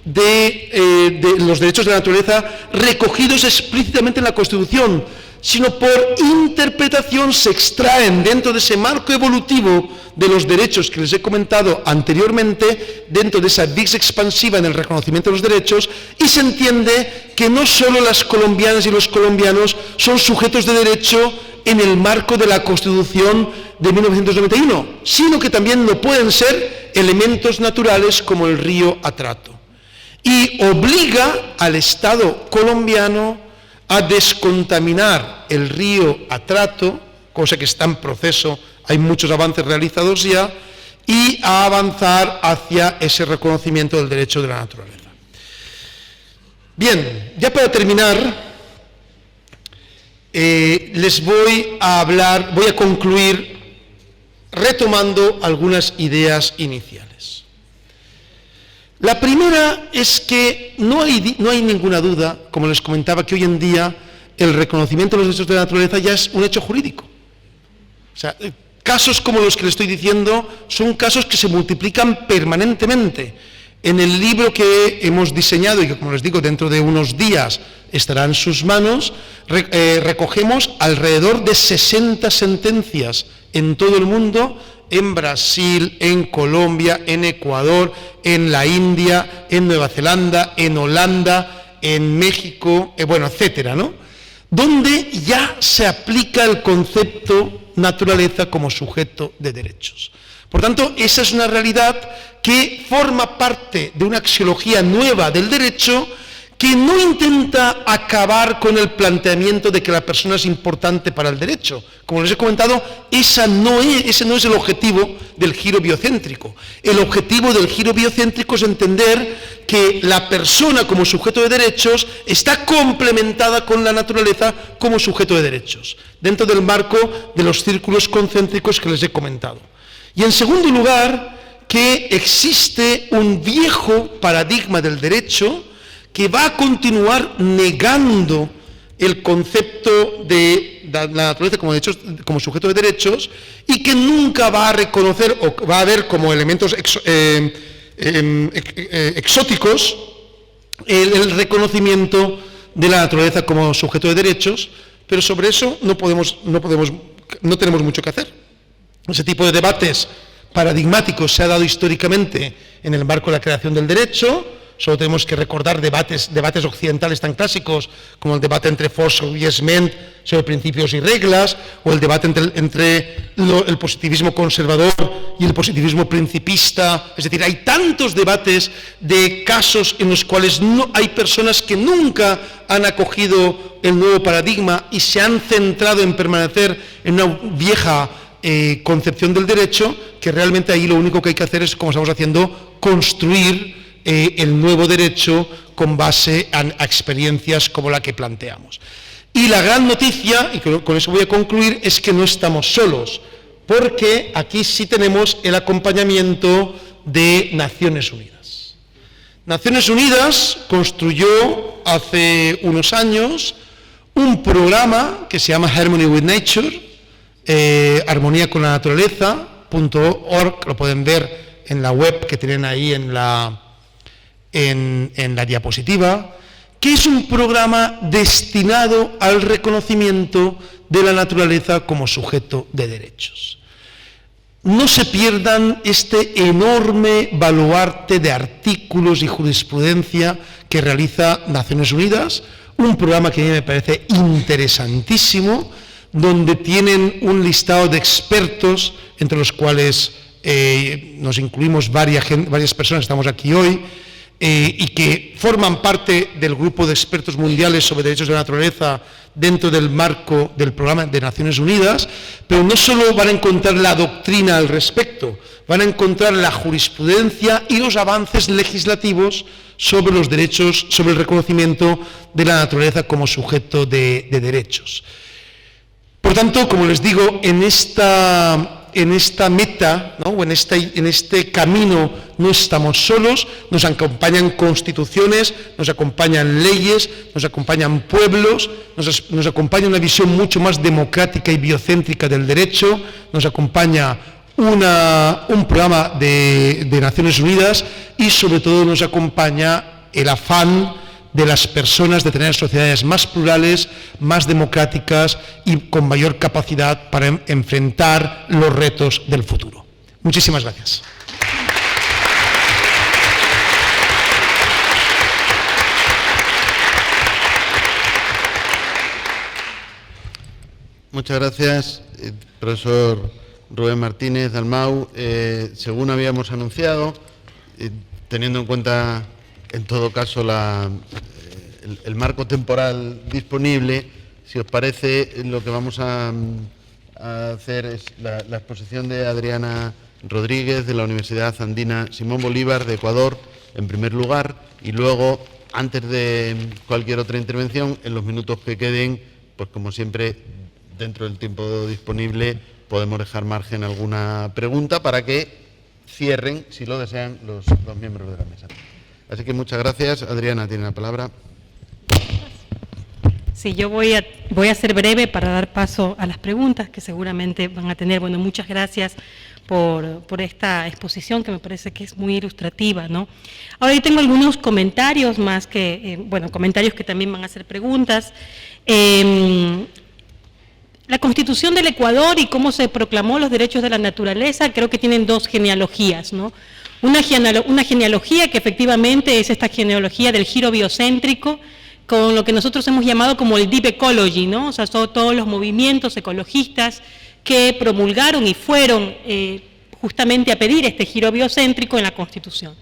de los derechos de la naturaleza recogidos explícitamente en la Constitución, sino por interpretación se extraen dentro de ese marco evolutivo de los derechos que les he comentado anteriormente, dentro de esa vis expansiva en el reconocimiento de los derechos, y se entiende que no solo las colombianas y los colombianos son sujetos de derecho en el marco de la Constitución de 1991, sino que también lo pueden ser elementos naturales como el río Atrato. Y obliga al Estado colombiano a descontaminar el río Atrato, cosa que está en proceso, hay muchos avances realizados ya, y a avanzar hacia ese reconocimiento del derecho de la naturaleza. Bien, ya para terminar, les voy a concluir retomando algunas ideas iniciales. La primera es que no hay ninguna duda, como les comentaba, que hoy en día el reconocimiento de los derechos de la naturaleza ya es un hecho jurídico. O sea, casos como los que les estoy diciendo son casos que se multiplican permanentemente. En el libro que hemos diseñado y que, como les digo, dentro de unos días estará en sus manos, recogemos alrededor de 60 sentencias en todo el mundo, en Brasil, en Colombia, en Ecuador, en la India, en Nueva Zelanda, en Holanda, en México, etcétera, ¿no? Donde ya se aplica el concepto naturaleza como sujeto de derechos. Por tanto, esa es una realidad que forma parte de una axiología nueva del derecho que no intenta acabar con el planteamiento de que la persona es importante para el derecho. Como les he comentado, ese no es el objetivo del giro biocéntrico. El objetivo del giro biocéntrico es entender que la persona como sujeto de derechos está complementada con la naturaleza como sujeto de derechos, dentro del marco de los círculos concéntricos que les he comentado. Y en segundo lugar, que existe un viejo paradigma del derecho que va a continuar negando el concepto de la naturaleza como sujeto de derechos y que nunca va a reconocer o va a ver como elementos exóticos el reconocimiento de la naturaleza como sujeto de derechos, pero sobre eso no tenemos mucho que hacer. Ese tipo de debates paradigmáticos se ha dado históricamente en el marco de la creación del derecho. Solo tenemos que recordar debates occidentales tan clásicos como el debate entre Force y Esment sobre principios y reglas, o el debate entre el positivismo conservador y el positivismo principista. Es decir, hay tantos debates de casos en los cuales hay personas que nunca han acogido el nuevo paradigma y se han centrado en permanecer en una vieja concepción del derecho, que realmente ahí lo único que hay que hacer es, como estamos haciendo, construir el nuevo derecho con base a experiencias como la que planteamos. Y la gran noticia, y con eso voy a concluir, es que no estamos solos, porque aquí sí tenemos el acompañamiento de Naciones Unidas. Naciones Unidas construyó hace unos años un programa que se llama Harmony with Nature, armonía con la naturaleza.org, lo pueden ver en la web que tienen ahí en la diapositiva, que es un programa destinado al reconocimiento de la naturaleza como sujeto de derechos. No se pierdan este enorme baluarte de artículos y jurisprudencia que realiza Naciones Unidas, un programa que a mí me parece interesantísimo, donde tienen un listado de expertos, entre los cuales nos incluimos varias personas que estamos aquí hoy, y que forman parte del grupo de expertos mundiales sobre derechos de la naturaleza dentro del marco del programa de Naciones Unidas, pero no solo van a encontrar la doctrina al respecto, van a encontrar la jurisprudencia y los avances legislativos sobre los derechos, sobre el reconocimiento de la naturaleza como sujeto de derechos. Por tanto, como les digo, en esta meta, ¿no? o en este camino no estamos solos, nos acompañan constituciones, nos acompañan leyes, nos acompañan pueblos, nos acompaña una visión mucho más democrática y biocéntrica del derecho, nos acompaña un programa de Naciones Unidas y sobre todo nos acompaña el afán de las personas de tener sociedades más plurales, más democráticas y con mayor capacidad para enfrentar los retos del futuro. Muchísimas gracias. Muchas gracias, profesor Rubén Martínez Dalmau. Según habíamos anunciado, teniendo en cuenta, en todo caso, el marco temporal disponible, si os parece, lo que vamos a hacer es la exposición de Adriana Rodríguez, de la Universidad Andina Simón Bolívar, de Ecuador, en primer lugar, y luego, antes de cualquier otra intervención, en los minutos que queden, pues como siempre, dentro del tiempo disponible, podemos dejar margen a alguna pregunta para que cierren, si lo desean, los miembros de la mesa. Así que muchas gracias. Adriana, tiene la palabra. Sí, yo voy a ser breve para dar paso a las preguntas que seguramente van a tener. Bueno, muchas gracias por esta exposición que me parece que es muy ilustrativa, ¿no? Ahora yo tengo algunos comentarios más que, comentarios que también van a ser preguntas. La Constitución del Ecuador y cómo se proclamó los derechos de la naturaleza, creo que tienen dos genealogías, ¿no? Una genealogía que efectivamente es esta genealogía del giro biocéntrico, con lo que nosotros hemos llamado como el Deep Ecology, ¿no? O sea, son todos los movimientos ecologistas que promulgaron y fueron justamente a pedir este giro biocéntrico en la Constitución.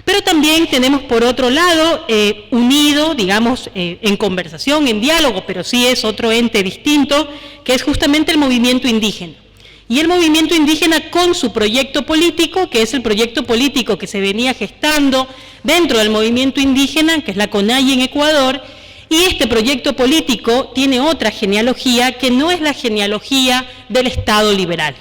Pero también tenemos por otro lado, unido, digamos, en conversación, en diálogo, pero sí es otro ente distinto, que es justamente el movimiento indígena. Y el movimiento indígena con su proyecto político, que es el proyecto político que se venía gestando dentro del movimiento indígena, que es la CONAIE en Ecuador, y este proyecto político tiene otra genealogía que no es la genealogía del Estado liberal.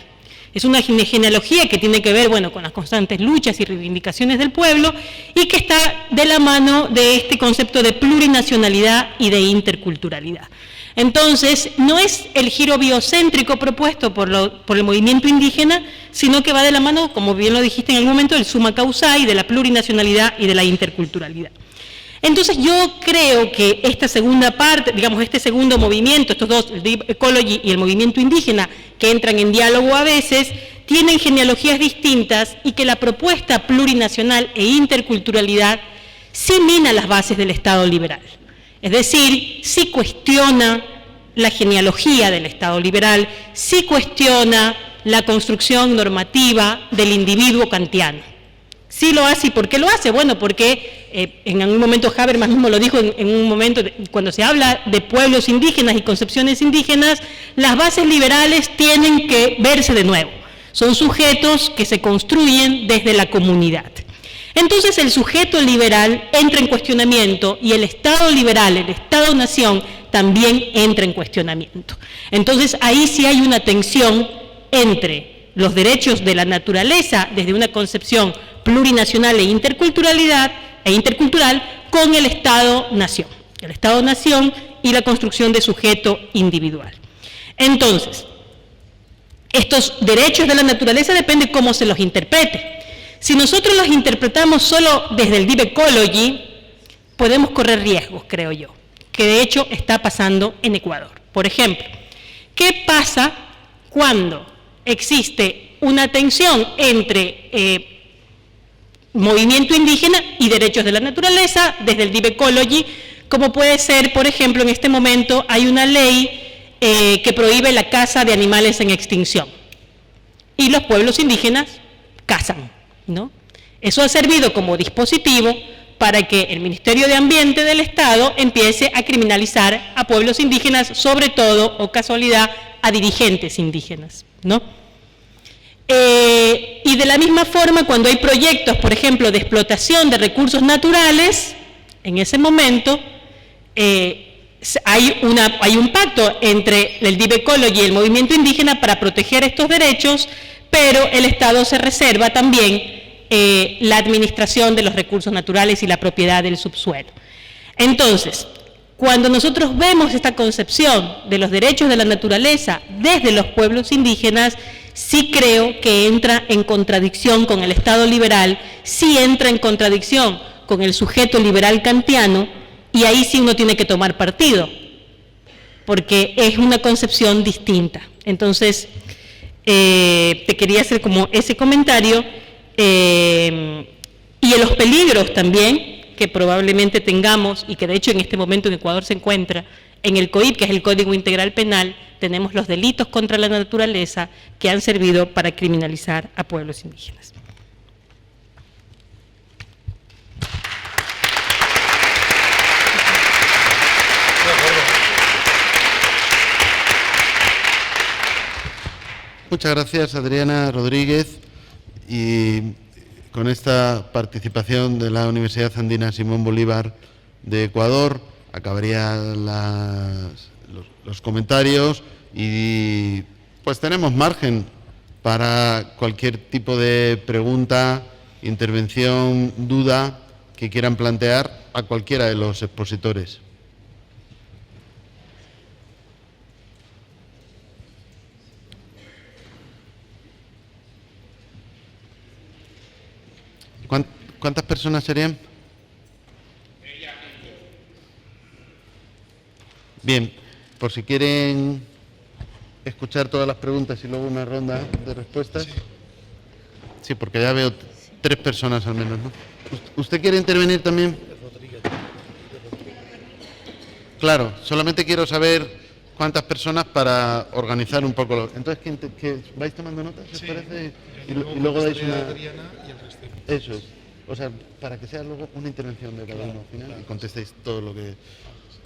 Es una genealogía que tiene que ver, con las constantes luchas y reivindicaciones del pueblo y que está de la mano de este concepto de plurinacionalidad y de interculturalidad. Entonces, no es el giro biocéntrico propuesto por el movimiento indígena, sino que va de la mano, como bien lo dijiste en algún momento, del summa causa, de la plurinacionalidad y de la interculturalidad. Entonces, yo creo que esta segunda parte, digamos, este segundo movimiento, estos dos, el Deep Ecology y el movimiento indígena, que entran en diálogo a veces, tienen genealogías distintas y que la propuesta plurinacional e interculturalidad sí mina las bases del Estado liberal. Es decir, sí cuestiona la genealogía del Estado liberal, sí cuestiona la construcción normativa del individuo kantiano. Sí lo hace. ¿Y por qué lo hace? Bueno, porque en algún momento Habermas mismo lo dijo en un momento, cuando se habla de pueblos indígenas y concepciones indígenas, las bases liberales tienen que verse de nuevo. Son sujetos que se construyen desde la comunidad. Entonces el sujeto liberal entra en cuestionamiento y el Estado liberal, el Estado-nación, también entra en cuestionamiento. Entonces ahí sí hay una tensión entre los derechos de la naturaleza desde una concepción plurinacional e intercultural con el Estado-nación. El Estado-nación y la construcción de sujeto individual. Entonces, estos derechos de la naturaleza depende cómo se los interprete. Si nosotros los interpretamos solo desde el Deep Ecology, podemos correr riesgos, creo yo, que de hecho está pasando en Ecuador. Por ejemplo, ¿qué pasa cuando existe una tensión entre movimiento indígena y derechos de la naturaleza desde el Deep Ecology, como puede ser, por ejemplo, en este momento hay una ley que prohíbe la caza de animales en extinción y los pueblos indígenas cazan, ¿no? Eso ha servido como dispositivo para que el Ministerio de Ambiente del Estado empiece a criminalizar a pueblos indígenas, sobre todo, o casualidad, a dirigentes indígenas, ¿no? Y de la misma forma, cuando hay proyectos, por ejemplo, de explotación de recursos naturales, en ese momento hay un pacto entre el Deep Ecology y el movimiento indígena para proteger estos derechos, pero el Estado se reserva también la administración de los recursos naturales y la propiedad del subsuelo. Entonces, cuando nosotros vemos esta concepción de los derechos de la naturaleza desde los pueblos indígenas, sí creo que entra en contradicción con el Estado liberal, sí entra en contradicción con el sujeto liberal kantiano, y ahí sí uno tiene que tomar partido, porque es una concepción distinta. Entonces, te quería hacer como ese comentario, y en los peligros también que probablemente tengamos, y que de hecho en este momento en Ecuador se encuentra, en el COIP, que es el Código Integral Penal, tenemos los delitos contra la naturaleza que han servido para criminalizar a pueblos indígenas. Muchas gracias, Adriana Rodríguez. Y con esta participación de la Universidad Andina Simón Bolívar de Ecuador, acabarían los comentarios y pues tenemos margen para cualquier tipo de pregunta, intervención, duda que quieran plantear a cualquiera de los expositores. ¿Cuántas personas serían? Bien, por si quieren escuchar todas las preguntas y luego una ronda de respuestas. Sí, porque ya veo 3 personas al menos, ¿no? ¿Usted quiere intervenir también? Claro, solamente quiero saber cuántas personas para organizar un poco. Entonces, ¿que vais tomando notas, os parece? Y luego dais una... Eso es. O sea, para que sea luego una intervención de cada uno al final y contestéis todo lo que...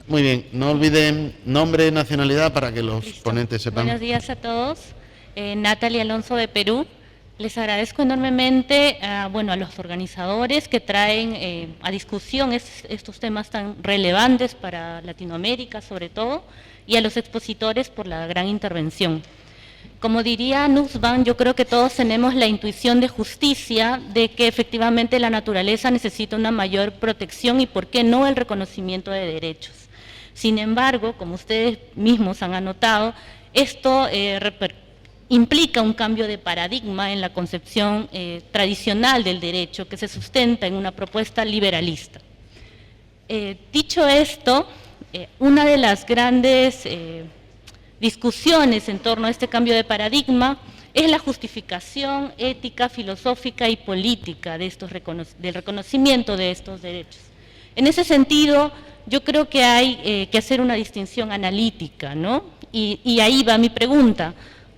Muy bien, no olviden nombre, nacionalidad para que los ponentes sepan. Buenos días a todos. Natalia Alonso de Perú. Les agradezco enormemente a los organizadores que traen a discusión estos temas tan relevantes para Latinoamérica sobre todo, y a los expositores por la gran intervención. Como diría Nussbaum, yo creo que todos tenemos la intuición de justicia de que efectivamente la naturaleza necesita una mayor protección y, por qué no, el reconocimiento de derechos. Sin embargo, como ustedes mismos han anotado, esto implica un cambio de paradigma en la concepción tradicional del derecho que se sustenta en una propuesta liberalista. Dicho esto, una de las grandes discusiones en torno a este cambio de paradigma es la justificación ética, filosófica y política de del reconocimiento de estos derechos. En ese sentido, yo creo que hay que hacer una distinción analítica, ¿no? Y ahí va mi pregunta,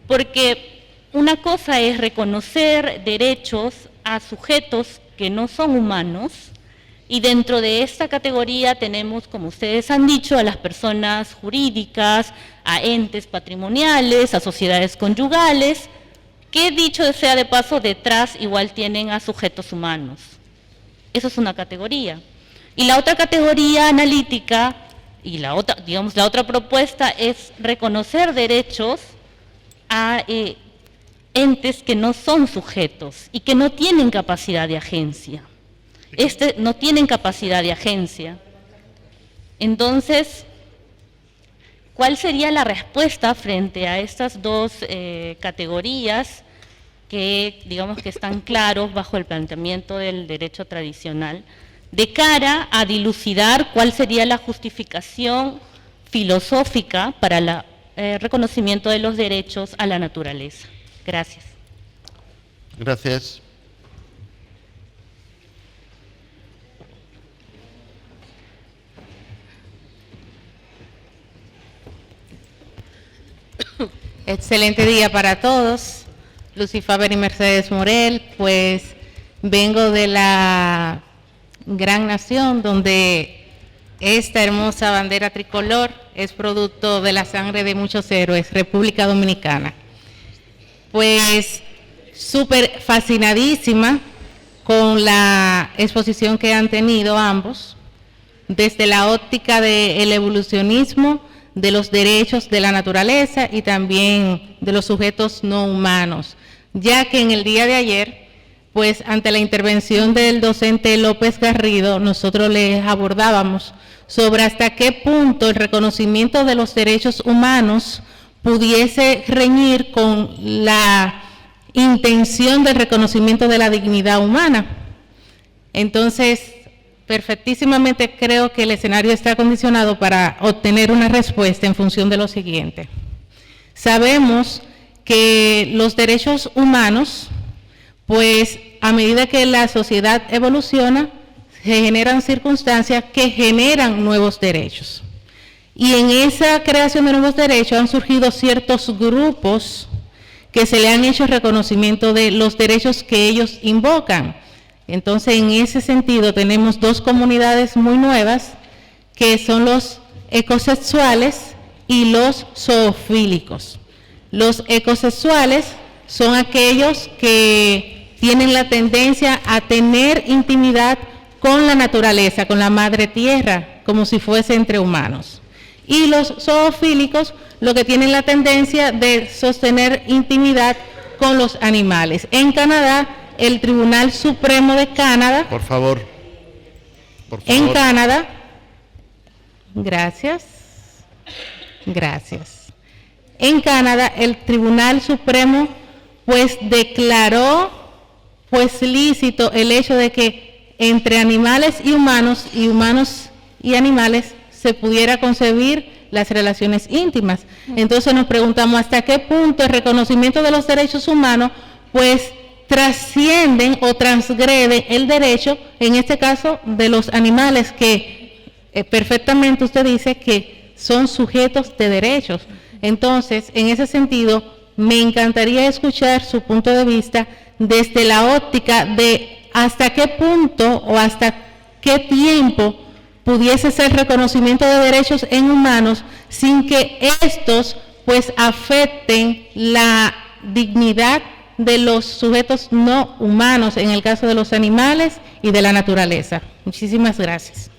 porque una cosa es reconocer derechos a sujetos que no son humanos, y dentro de esta categoría tenemos, como ustedes han dicho, a las personas jurídicas, a entes patrimoniales, a sociedades conyugales, que, dicho sea de paso, detrás igual tienen a sujetos humanos. Eso es una categoría. Y la otra categoría analítica, y la otra propuesta es reconocer derechos a entes que no son sujetos y que no tienen capacidad de agencia. No tienen capacidad de agencia. Entonces, ¿cuál sería la respuesta frente a estas dos categorías que, digamos, que están claros bajo el planteamiento del derecho tradicional, de cara a dilucidar cuál sería la justificación filosófica para el reconocimiento de los derechos a la naturaleza? Gracias. Gracias. Excelente día para todos. Lucy Faber y Mercedes Morel, pues vengo de la gran nación donde esta hermosa bandera tricolor es producto de la sangre de muchos héroes, República Dominicana. Pues súper fascinadísima con la exposición que han tenido ambos, desde la óptica del evolucionismo, de los derechos de la naturaleza y también de los sujetos no humanos, ya que en el día de ayer, pues ante la intervención del docente López Garrido, nosotros les abordábamos sobre hasta qué punto el reconocimiento de los derechos humanos pudiese reñir con la intención del reconocimiento de la dignidad humana. Entonces, perfectísimamente creo que el escenario está acondicionado para obtener una respuesta en función de lo siguiente. Sabemos que los derechos humanos, pues a medida que la sociedad evoluciona, se generan circunstancias que generan nuevos derechos. Y en esa creación de nuevos derechos han surgido ciertos grupos que se le han hecho reconocimiento de los derechos que ellos invocan. Entonces, en ese sentido, tenemos dos comunidades muy nuevas, que son los ecosexuales y los zoofílicos. Los ecosexuales son aquellos que tienen la tendencia a tener intimidad con la naturaleza, con la madre tierra, como si fuese entre humanos. Y los zoofílicos, lo que tienen la tendencia de sostener intimidad con los animales. En Canadá, el Tribunal Supremo de Canadá... Por favor. En Canadá... Gracias. En Canadá, el Tribunal Supremo, pues, declaró, pues, lícito el hecho de que entre animales y humanos y animales se pudiera concebir las relaciones íntimas. Entonces nos preguntamos hasta qué punto el reconocimiento de los derechos humanos pues trascienden o transgreden el derecho, en este caso de los animales, que perfectamente usted dice que son sujetos de derechos. Entonces, en ese sentido, me encantaría escuchar su punto de vista desde la óptica de hasta qué punto o hasta qué tiempo pudiese ser reconocimiento de derechos en humanos sin que estos pues afecten la dignidad de los sujetos no humanos, en el caso de los animales y de la naturaleza. Muchísimas gracias.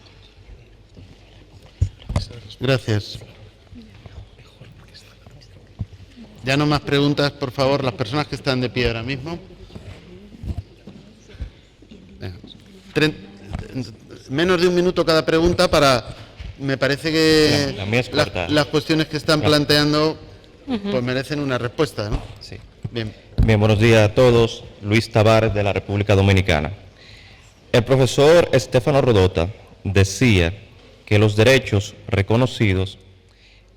Gracias. Ya no más preguntas, por favor, las personas que están de pie ahora mismo. Menos de un minuto cada pregunta para... Me parece que la mía es corta. las cuestiones que están planteando pues merecen una respuesta, ¿no? Sí. Bien. Bien, buenos días a todos. Luis Tavares, de la República Dominicana. El profesor Estefano Rodota decía que los derechos reconocidos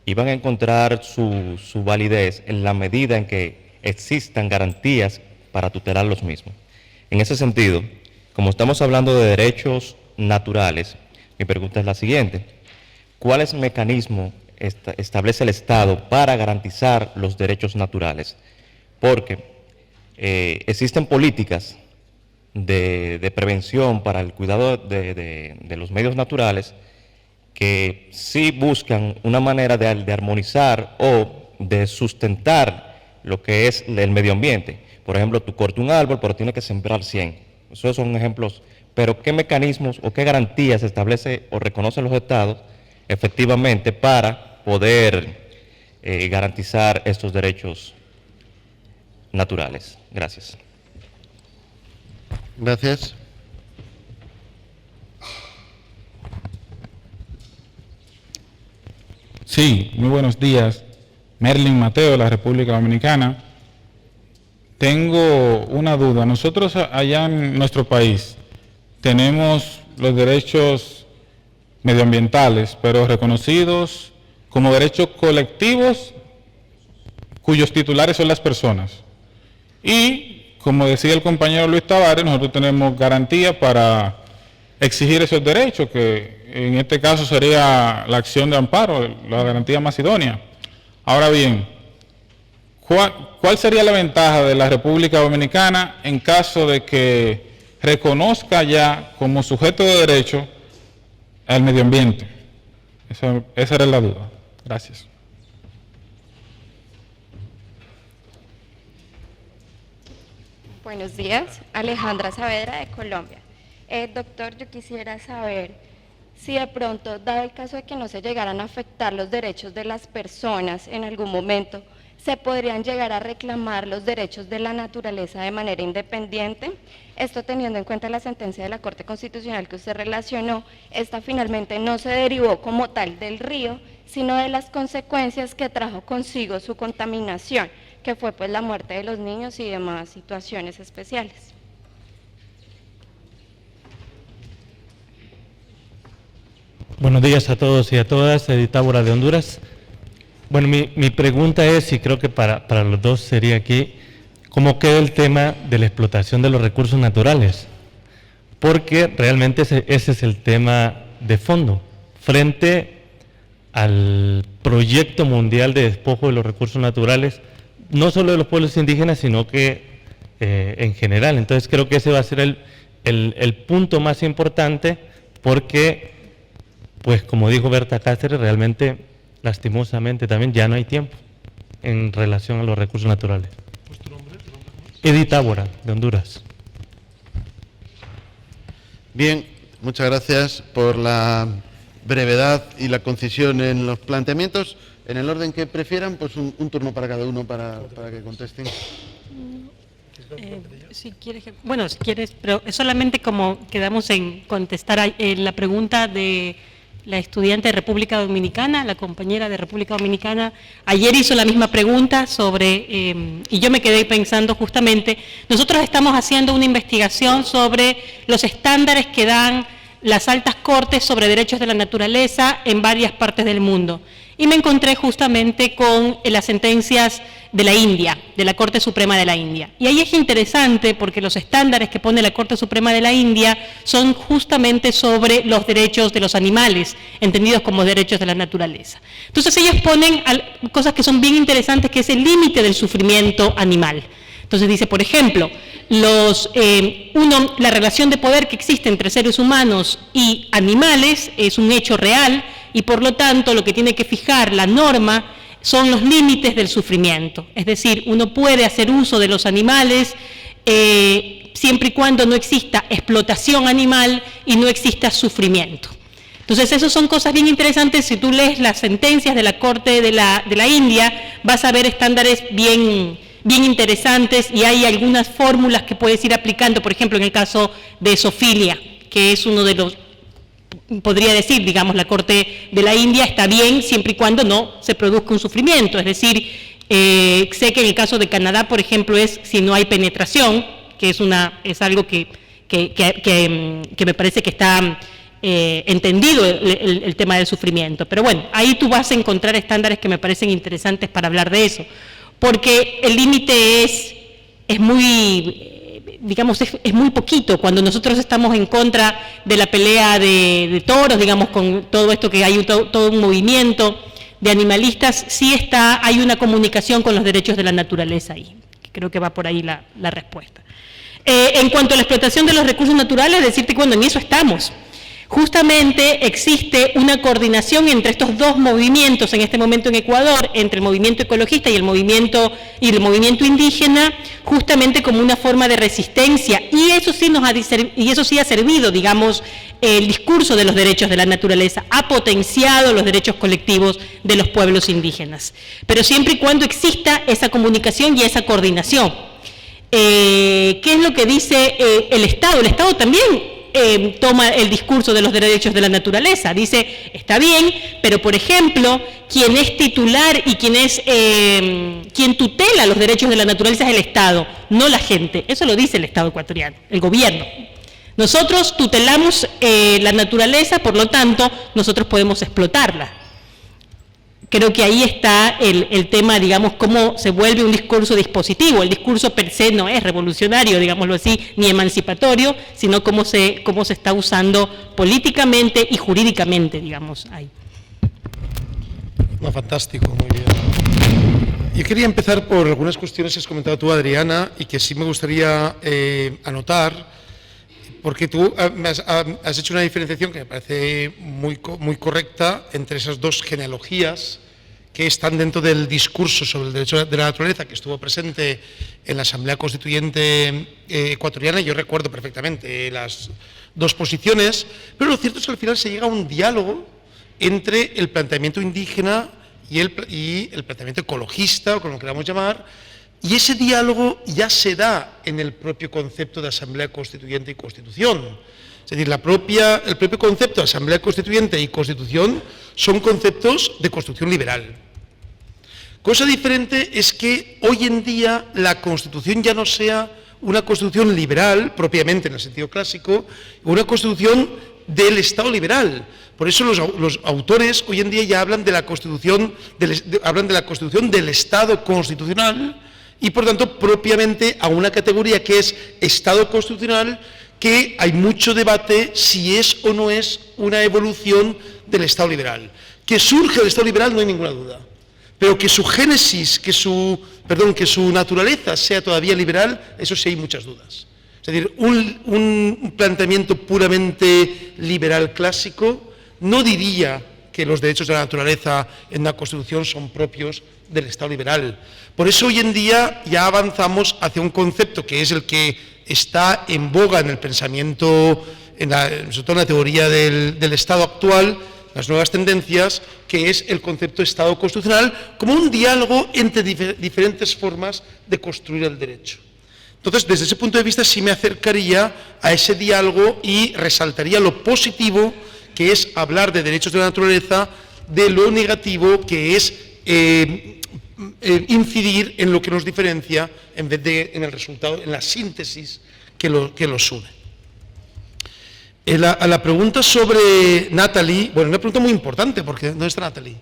iban a encontrar su validez en la medida en que existan garantías para tutelar los mismos. En ese sentido, como estamos hablando de derechos naturales, mi pregunta es la siguiente: ¿cuáles mecanismos establece el Estado para garantizar los derechos naturales? Porque existen políticas de prevención para el cuidado de los medios naturales que sí buscan una manera de armonizar o de sustentar lo que es el medio ambiente. Por ejemplo, tú cortas un árbol, pero tienes que sembrar 100. Esos son ejemplos. Pero ¿qué mecanismos o qué garantías establece o reconocen los estados efectivamente para poder garantizar estos derechos naturales? Gracias. Gracias. Sí, muy buenos días. Merlin Mateo, de la República Dominicana. Tengo una duda. Nosotros allá en nuestro país tenemos los derechos medioambientales, pero reconocidos como derechos colectivos cuyos titulares son las personas. Y, como decía el compañero Luis Tavares, nosotros tenemos garantía para exigir esos derechos, que en este caso sería la acción de amparo, la garantía más idónea. Ahora bien, ¿cuál sería la ventaja de la República Dominicana en caso de que reconozca ya como sujeto de derecho al medio ambiente? Esa era la duda. Gracias. Buenos días, Alejandra Saavedra, de Colombia. Doctor, yo quisiera saber si de pronto, dado el caso de que no se llegaran a afectar los derechos de las personas en algún momento, se podrían llegar a reclamar los derechos de la naturaleza de manera independiente. Esto teniendo en cuenta la sentencia de la Corte Constitucional que usted relacionó, esta finalmente no se derivó como tal del río, sino de las consecuencias que trajo consigo su contaminación, que fue pues la muerte de los niños y demás situaciones especiales. Buenos días a todos y a todas, Edith Tábora de Honduras. Bueno, mi pregunta es, y creo que para los dos sería aquí, ¿cómo queda el tema de la explotación de los recursos naturales? porque realmente ese es el tema de fondo, frente al proyecto mundial de despojo de los recursos naturales, no solo de los pueblos indígenas, sino que en general. Entonces creo que ese va a ser el punto más importante, porque, pues como dijo Berta Cáceres, realmente, lastimosamente también ya no hay tiempo en relación a los recursos naturales. Edith Tábora, de Honduras. Bien, muchas gracias por la brevedad y la concisión en los planteamientos. En el orden que prefieran, pues un turno para cada uno para que contesten. Si quieres, bueno, si quieres, pero solamente como quedamos en contestar la pregunta de la estudiante de República Dominicana, la compañera de República Dominicana, ayer hizo la misma pregunta sobre, y yo me quedé pensando justamente, nosotros estamos haciendo una investigación sobre los estándares que dan las altas cortes sobre derechos de la naturaleza en varias partes del mundo. Y me encontré justamente con las sentencias de la India, de la Corte Suprema de la India. Y ahí es interesante porque los estándares que pone la Corte Suprema de la India son justamente sobre los derechos de los animales, entendidos como derechos de la naturaleza. Entonces ellos ponen cosas que son bien interesantes, que es el límite del sufrimiento animal. Entonces dice, por ejemplo, la relación de poder que existe entre seres humanos y animales es un hecho real, y por lo tanto lo que tiene que fijar la norma son los límites del sufrimiento. Es decir, uno puede hacer uso de los animales siempre y cuando no exista explotación animal y no exista sufrimiento. Entonces, esas son cosas bien interesantes. Si tú lees las sentencias de la Corte de la India, vas a ver estándares bien interesantes, y hay algunas fórmulas que puedes ir aplicando, por ejemplo, en el caso de zoofilia, que es uno de los, podría decir, digamos, la Corte de la India está bien siempre y cuando no se produzca un sufrimiento. Es decir, sé que en el caso de Canadá, por ejemplo, es si no hay penetración, que es algo que me parece que está entendido el tema del sufrimiento. Pero bueno, ahí tú vas a encontrar estándares que me parecen interesantes para hablar de eso, porque el límite es muy, digamos, es muy poquito. Cuando nosotros estamos en contra de la pelea de toros, digamos, con todo esto que hay todo un movimiento de animalistas, sí hay una comunicación con los derechos de la naturaleza ahí. Creo que va por ahí la respuesta. En cuanto a la explotación de los recursos naturales, decirte que en eso estamos. Justamente existe una coordinación entre estos dos movimientos en este momento en Ecuador, entre el movimiento ecologista y el movimiento indígena, justamente como una forma de resistencia, y eso sí ha servido, digamos, el discurso de los derechos de la naturaleza, ha potenciado los derechos colectivos de los pueblos indígenas, pero siempre y cuando exista esa comunicación y esa coordinación. ¿Qué es lo que dice el Estado? El Estado también toma el discurso de los derechos de la naturaleza, dice, está bien, pero por ejemplo, quien es titular y quien tutela los derechos de la naturaleza es el Estado, no la gente. Eso lo dice el Estado ecuatoriano, el gobierno. Nosotros tutelamos la naturaleza, por lo tanto, nosotros podemos explotarla. Creo que ahí está el tema, digamos, cómo se vuelve un discurso dispositivo. El discurso per se no es revolucionario, digámoslo así, ni emancipatorio, sino cómo se está usando políticamente y jurídicamente, digamos, ahí. No, fantástico, muy bien. Yo quería empezar por algunas cuestiones que has comentado tú, Adriana, y que sí me gustaría anotar, porque tú has hecho una diferenciación que me parece muy correcta entre esas dos genealogías que están dentro del discurso sobre el derecho de la naturaleza que estuvo presente en la Asamblea Constituyente ecuatoriana. Yo recuerdo perfectamente las dos posiciones, pero lo cierto es que al final se llega a un diálogo entre el planteamiento indígena y el planteamiento ecologista, o como lo queramos llamar. Y ese diálogo ya se da en el propio concepto de Asamblea Constituyente y Constitución. Es decir, el propio concepto de Asamblea Constituyente y Constitución son conceptos de construcción liberal. Cosa diferente es que hoy en día la Constitución ya no sea una Constitución liberal, propiamente en el sentido clásico, una Constitución del Estado liberal. Por eso los autores hoy en día ya hablan de la Constitución del Estado constitucional, y por tanto propiamente a una categoría que es Estado constitucional, que hay mucho debate si es o no es una evolución del Estado liberal. Que surge del Estado liberal no hay ninguna duda, pero que su génesis, que su naturaleza sea todavía liberal, eso sí hay muchas dudas. Es decir, un planteamiento puramente liberal clásico no diría que los derechos de la naturaleza en la Constitución son propios del Estado liberal. Por eso hoy en día ya avanzamos hacia un concepto que es el que está en boga en el pensamiento, sobre todo en la teoría del Estado actual, las nuevas tendencias, que es el concepto de Estado constitucional como un diálogo entre diferentes formas de construir el derecho. Entonces, desde ese punto de vista sí me acercaría a ese diálogo y resaltaría lo positivo que es hablar de derechos de la naturaleza, de lo negativo que es incidir en lo que nos diferencia en vez de en el resultado, en la síntesis que los une. A la pregunta sobre Natalie, bueno, una pregunta muy importante, porque ¿dónde está Natalie?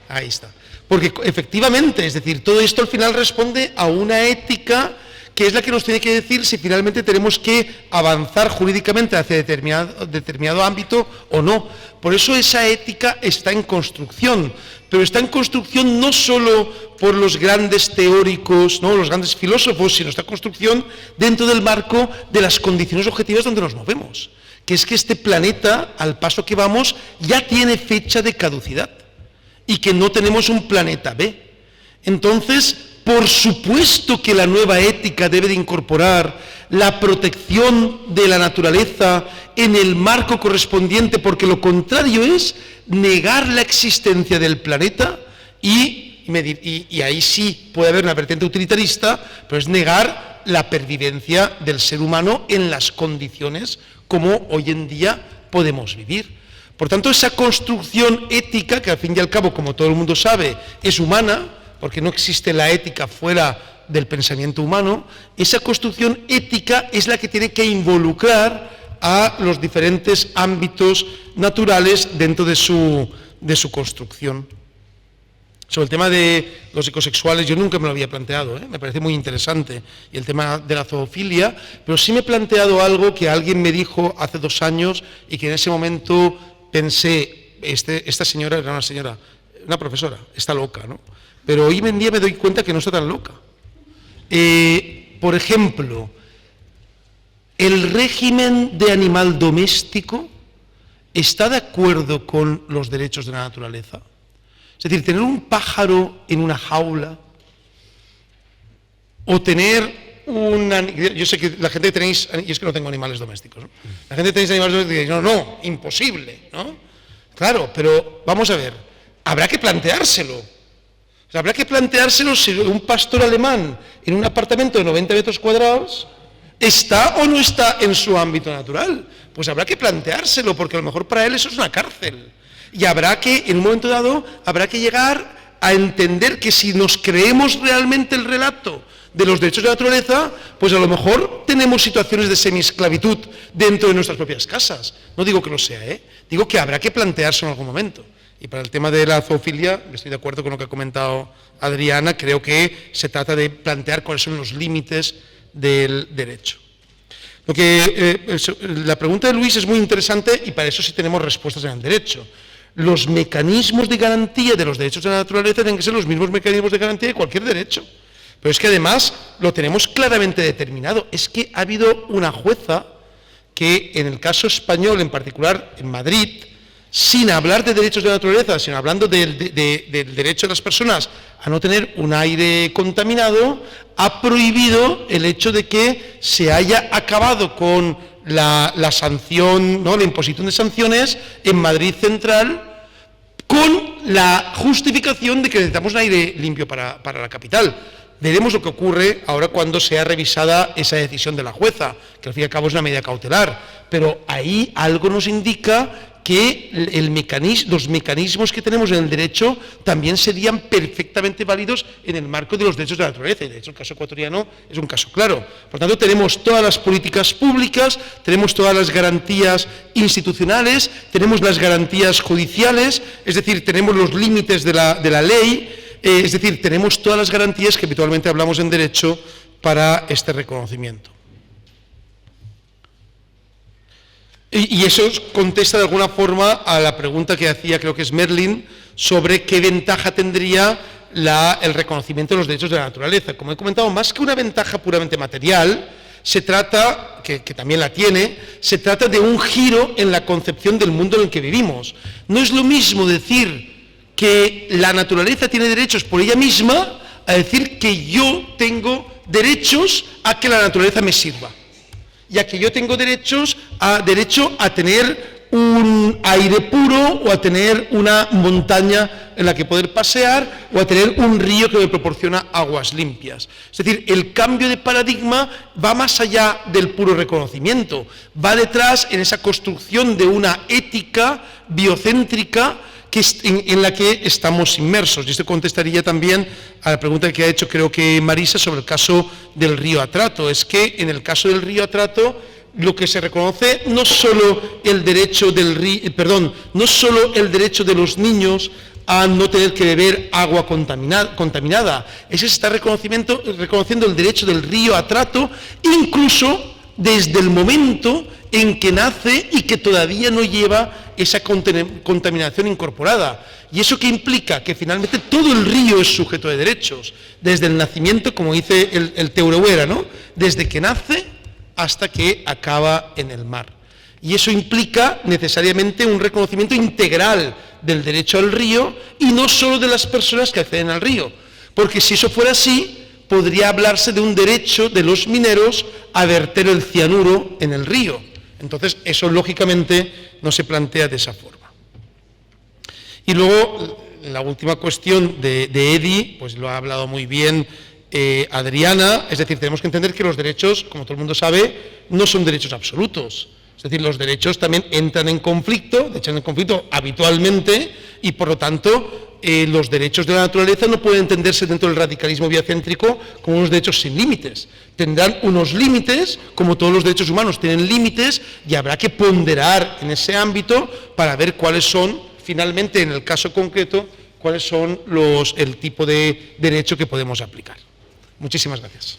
Ahí está. Porque efectivamente, es decir, todo esto al final responde a una ética que es la que nos tiene que decir si finalmente tenemos que avanzar jurídicamente hacia determinado ámbito o no. Por eso esa ética está en construcción, pero está en construcción no solo por los grandes teóricos, ¿no?, los grandes filósofos, sino está en construcción dentro del marco de las condiciones objetivas donde nos movemos, que es que este planeta, al paso que vamos, ya tiene fecha de caducidad y que no tenemos un planeta B. Entonces, por supuesto que la nueva ética debe de incorporar la protección de la naturaleza en el marco correspondiente, porque lo contrario es negar la existencia del planeta y ahí sí puede haber una vertiente utilitarista, pero es negar la pervivencia del ser humano en las condiciones como hoy en día podemos vivir. Por tanto, esa construcción ética, que al fin y al cabo, como todo el mundo sabe, es humana, porque no existe la ética fuera del pensamiento humano, esa construcción ética es la que tiene que involucrar a los diferentes ámbitos naturales dentro de su construcción. Sobre el tema de los ecosexuales, yo nunca me lo había planteado, me parece muy interesante, y el tema de la zoofilia, pero sí me he planteado algo que alguien me dijo hace 2 años y que en ese momento pensé, esta señora era una profesora, está loca, ¿no? Pero hoy en día me doy cuenta que no está tan loca. Por ejemplo, ¿el régimen de animal doméstico está de acuerdo con los derechos de la naturaleza? Es decir, tener un pájaro en una jaula o tener yo sé que la gente que tenéis, y es que no tengo animales domésticos, ¿no? La gente que tenéis animales domésticos dice, no, imposible, ¿no? Claro, pero vamos a ver, habrá que planteárselo. O sea, habrá que planteárselo si un pastor alemán en un apartamento de 90 metros cuadrados está o no está en su ámbito natural. Pues habrá que planteárselo, porque a lo mejor para él eso es una cárcel. Y habrá que, en un momento dado, habrá que llegar a entender que si nos creemos realmente el relato de los derechos de la naturaleza, pues a lo mejor tenemos situaciones de semiesclavitud dentro de nuestras propias casas. No digo que lo sea, digo que habrá que plantearse en algún momento. Y para el tema de la zoofilia, estoy de acuerdo con lo que ha comentado Adriana, creo que se trata de plantear cuáles son los límites del derecho. La pregunta de Luis es muy interesante y para eso sí tenemos respuestas en el derecho. Los mecanismos de garantía de los derechos de la naturaleza tienen que ser los mismos mecanismos de garantía de cualquier derecho. Pero es que además lo tenemos claramente determinado. Es que ha habido una jueza que en el caso español, en particular en Madrid, sin hablar de derechos de la naturaleza, sino hablando del derecho de las personas a no tener un aire contaminado, ha prohibido el hecho de que se haya acabado con la sanción, ¿no?, la imposición de sanciones en Madrid Central, con la justificación de que necesitamos un aire limpio para la capital. Veremos lo que ocurre ahora cuando sea revisada esa decisión de la jueza, que al fin y al cabo es una medida cautelar, pero ahí algo nos indica que los mecanismos que tenemos en el derecho también serían perfectamente válidos en el marco de los derechos de la naturaleza, y de hecho el caso ecuatoriano es un caso claro. Por tanto, tenemos todas las políticas públicas, tenemos todas las garantías institucionales, tenemos las garantías judiciales, es decir, tenemos los límites de la ley, es decir, tenemos todas las garantías que habitualmente hablamos en derecho para este reconocimiento. Y eso contesta de alguna forma a la pregunta que hacía, creo que es Merlin, sobre qué ventaja tendría el reconocimiento de los derechos de la naturaleza. Como he comentado, más que una ventaja puramente material, se trata, que también la tiene, se trata de un giro en la concepción del mundo en el que vivimos. No es lo mismo decir que la naturaleza tiene derechos por ella misma, a decir que yo tengo derechos a que la naturaleza me sirva. Ya que yo tengo derecho a tener un aire puro, o a tener una montaña en la que poder pasear, o a tener un río que me proporciona aguas limpias. Es decir, el cambio de paradigma va más allá del puro reconocimiento, va detrás en esa construcción de una ética biocéntrica en la que estamos inmersos. Y esto contestaría también a la pregunta que ha hecho, creo que Marisa, sobre el caso del río Atrato. Es que en el caso del río Atrato, lo que se reconoce no solo el derecho no solo el derecho de los niños a no tener que beber agua contaminada, ese se está reconociendo el derecho del río Atrato, incluso desde el momento en que nace y que todavía no lleva esa contaminación incorporada. ¿Y eso qué implica? Que finalmente todo el río es sujeto de derechos, desde el nacimiento, como dice el Teurehuera, ¿no? Desde que nace hasta que acaba en el mar. Y eso implica necesariamente un reconocimiento integral del derecho al río, y no solo de las personas que acceden al río, porque si eso fuera así, podría hablarse de un derecho de los mineros a verter el cianuro en el río. Entonces, eso lógicamente no se plantea de esa forma. Y luego, la última cuestión de Edi, pues lo ha hablado muy bien Adriana, es decir, tenemos que entender que los derechos, como todo el mundo sabe, no son derechos absolutos. Es decir, los derechos también entran en conflicto, habitualmente, y por lo tanto los derechos de la naturaleza no pueden entenderse dentro del radicalismo biocéntrico como unos derechos sin límites. Tendrán unos límites, como todos los derechos humanos tienen límites, y habrá que ponderar en ese ámbito para ver cuáles son, finalmente, en el caso concreto, cuáles son el tipo de derecho que podemos aplicar. Muchísimas gracias.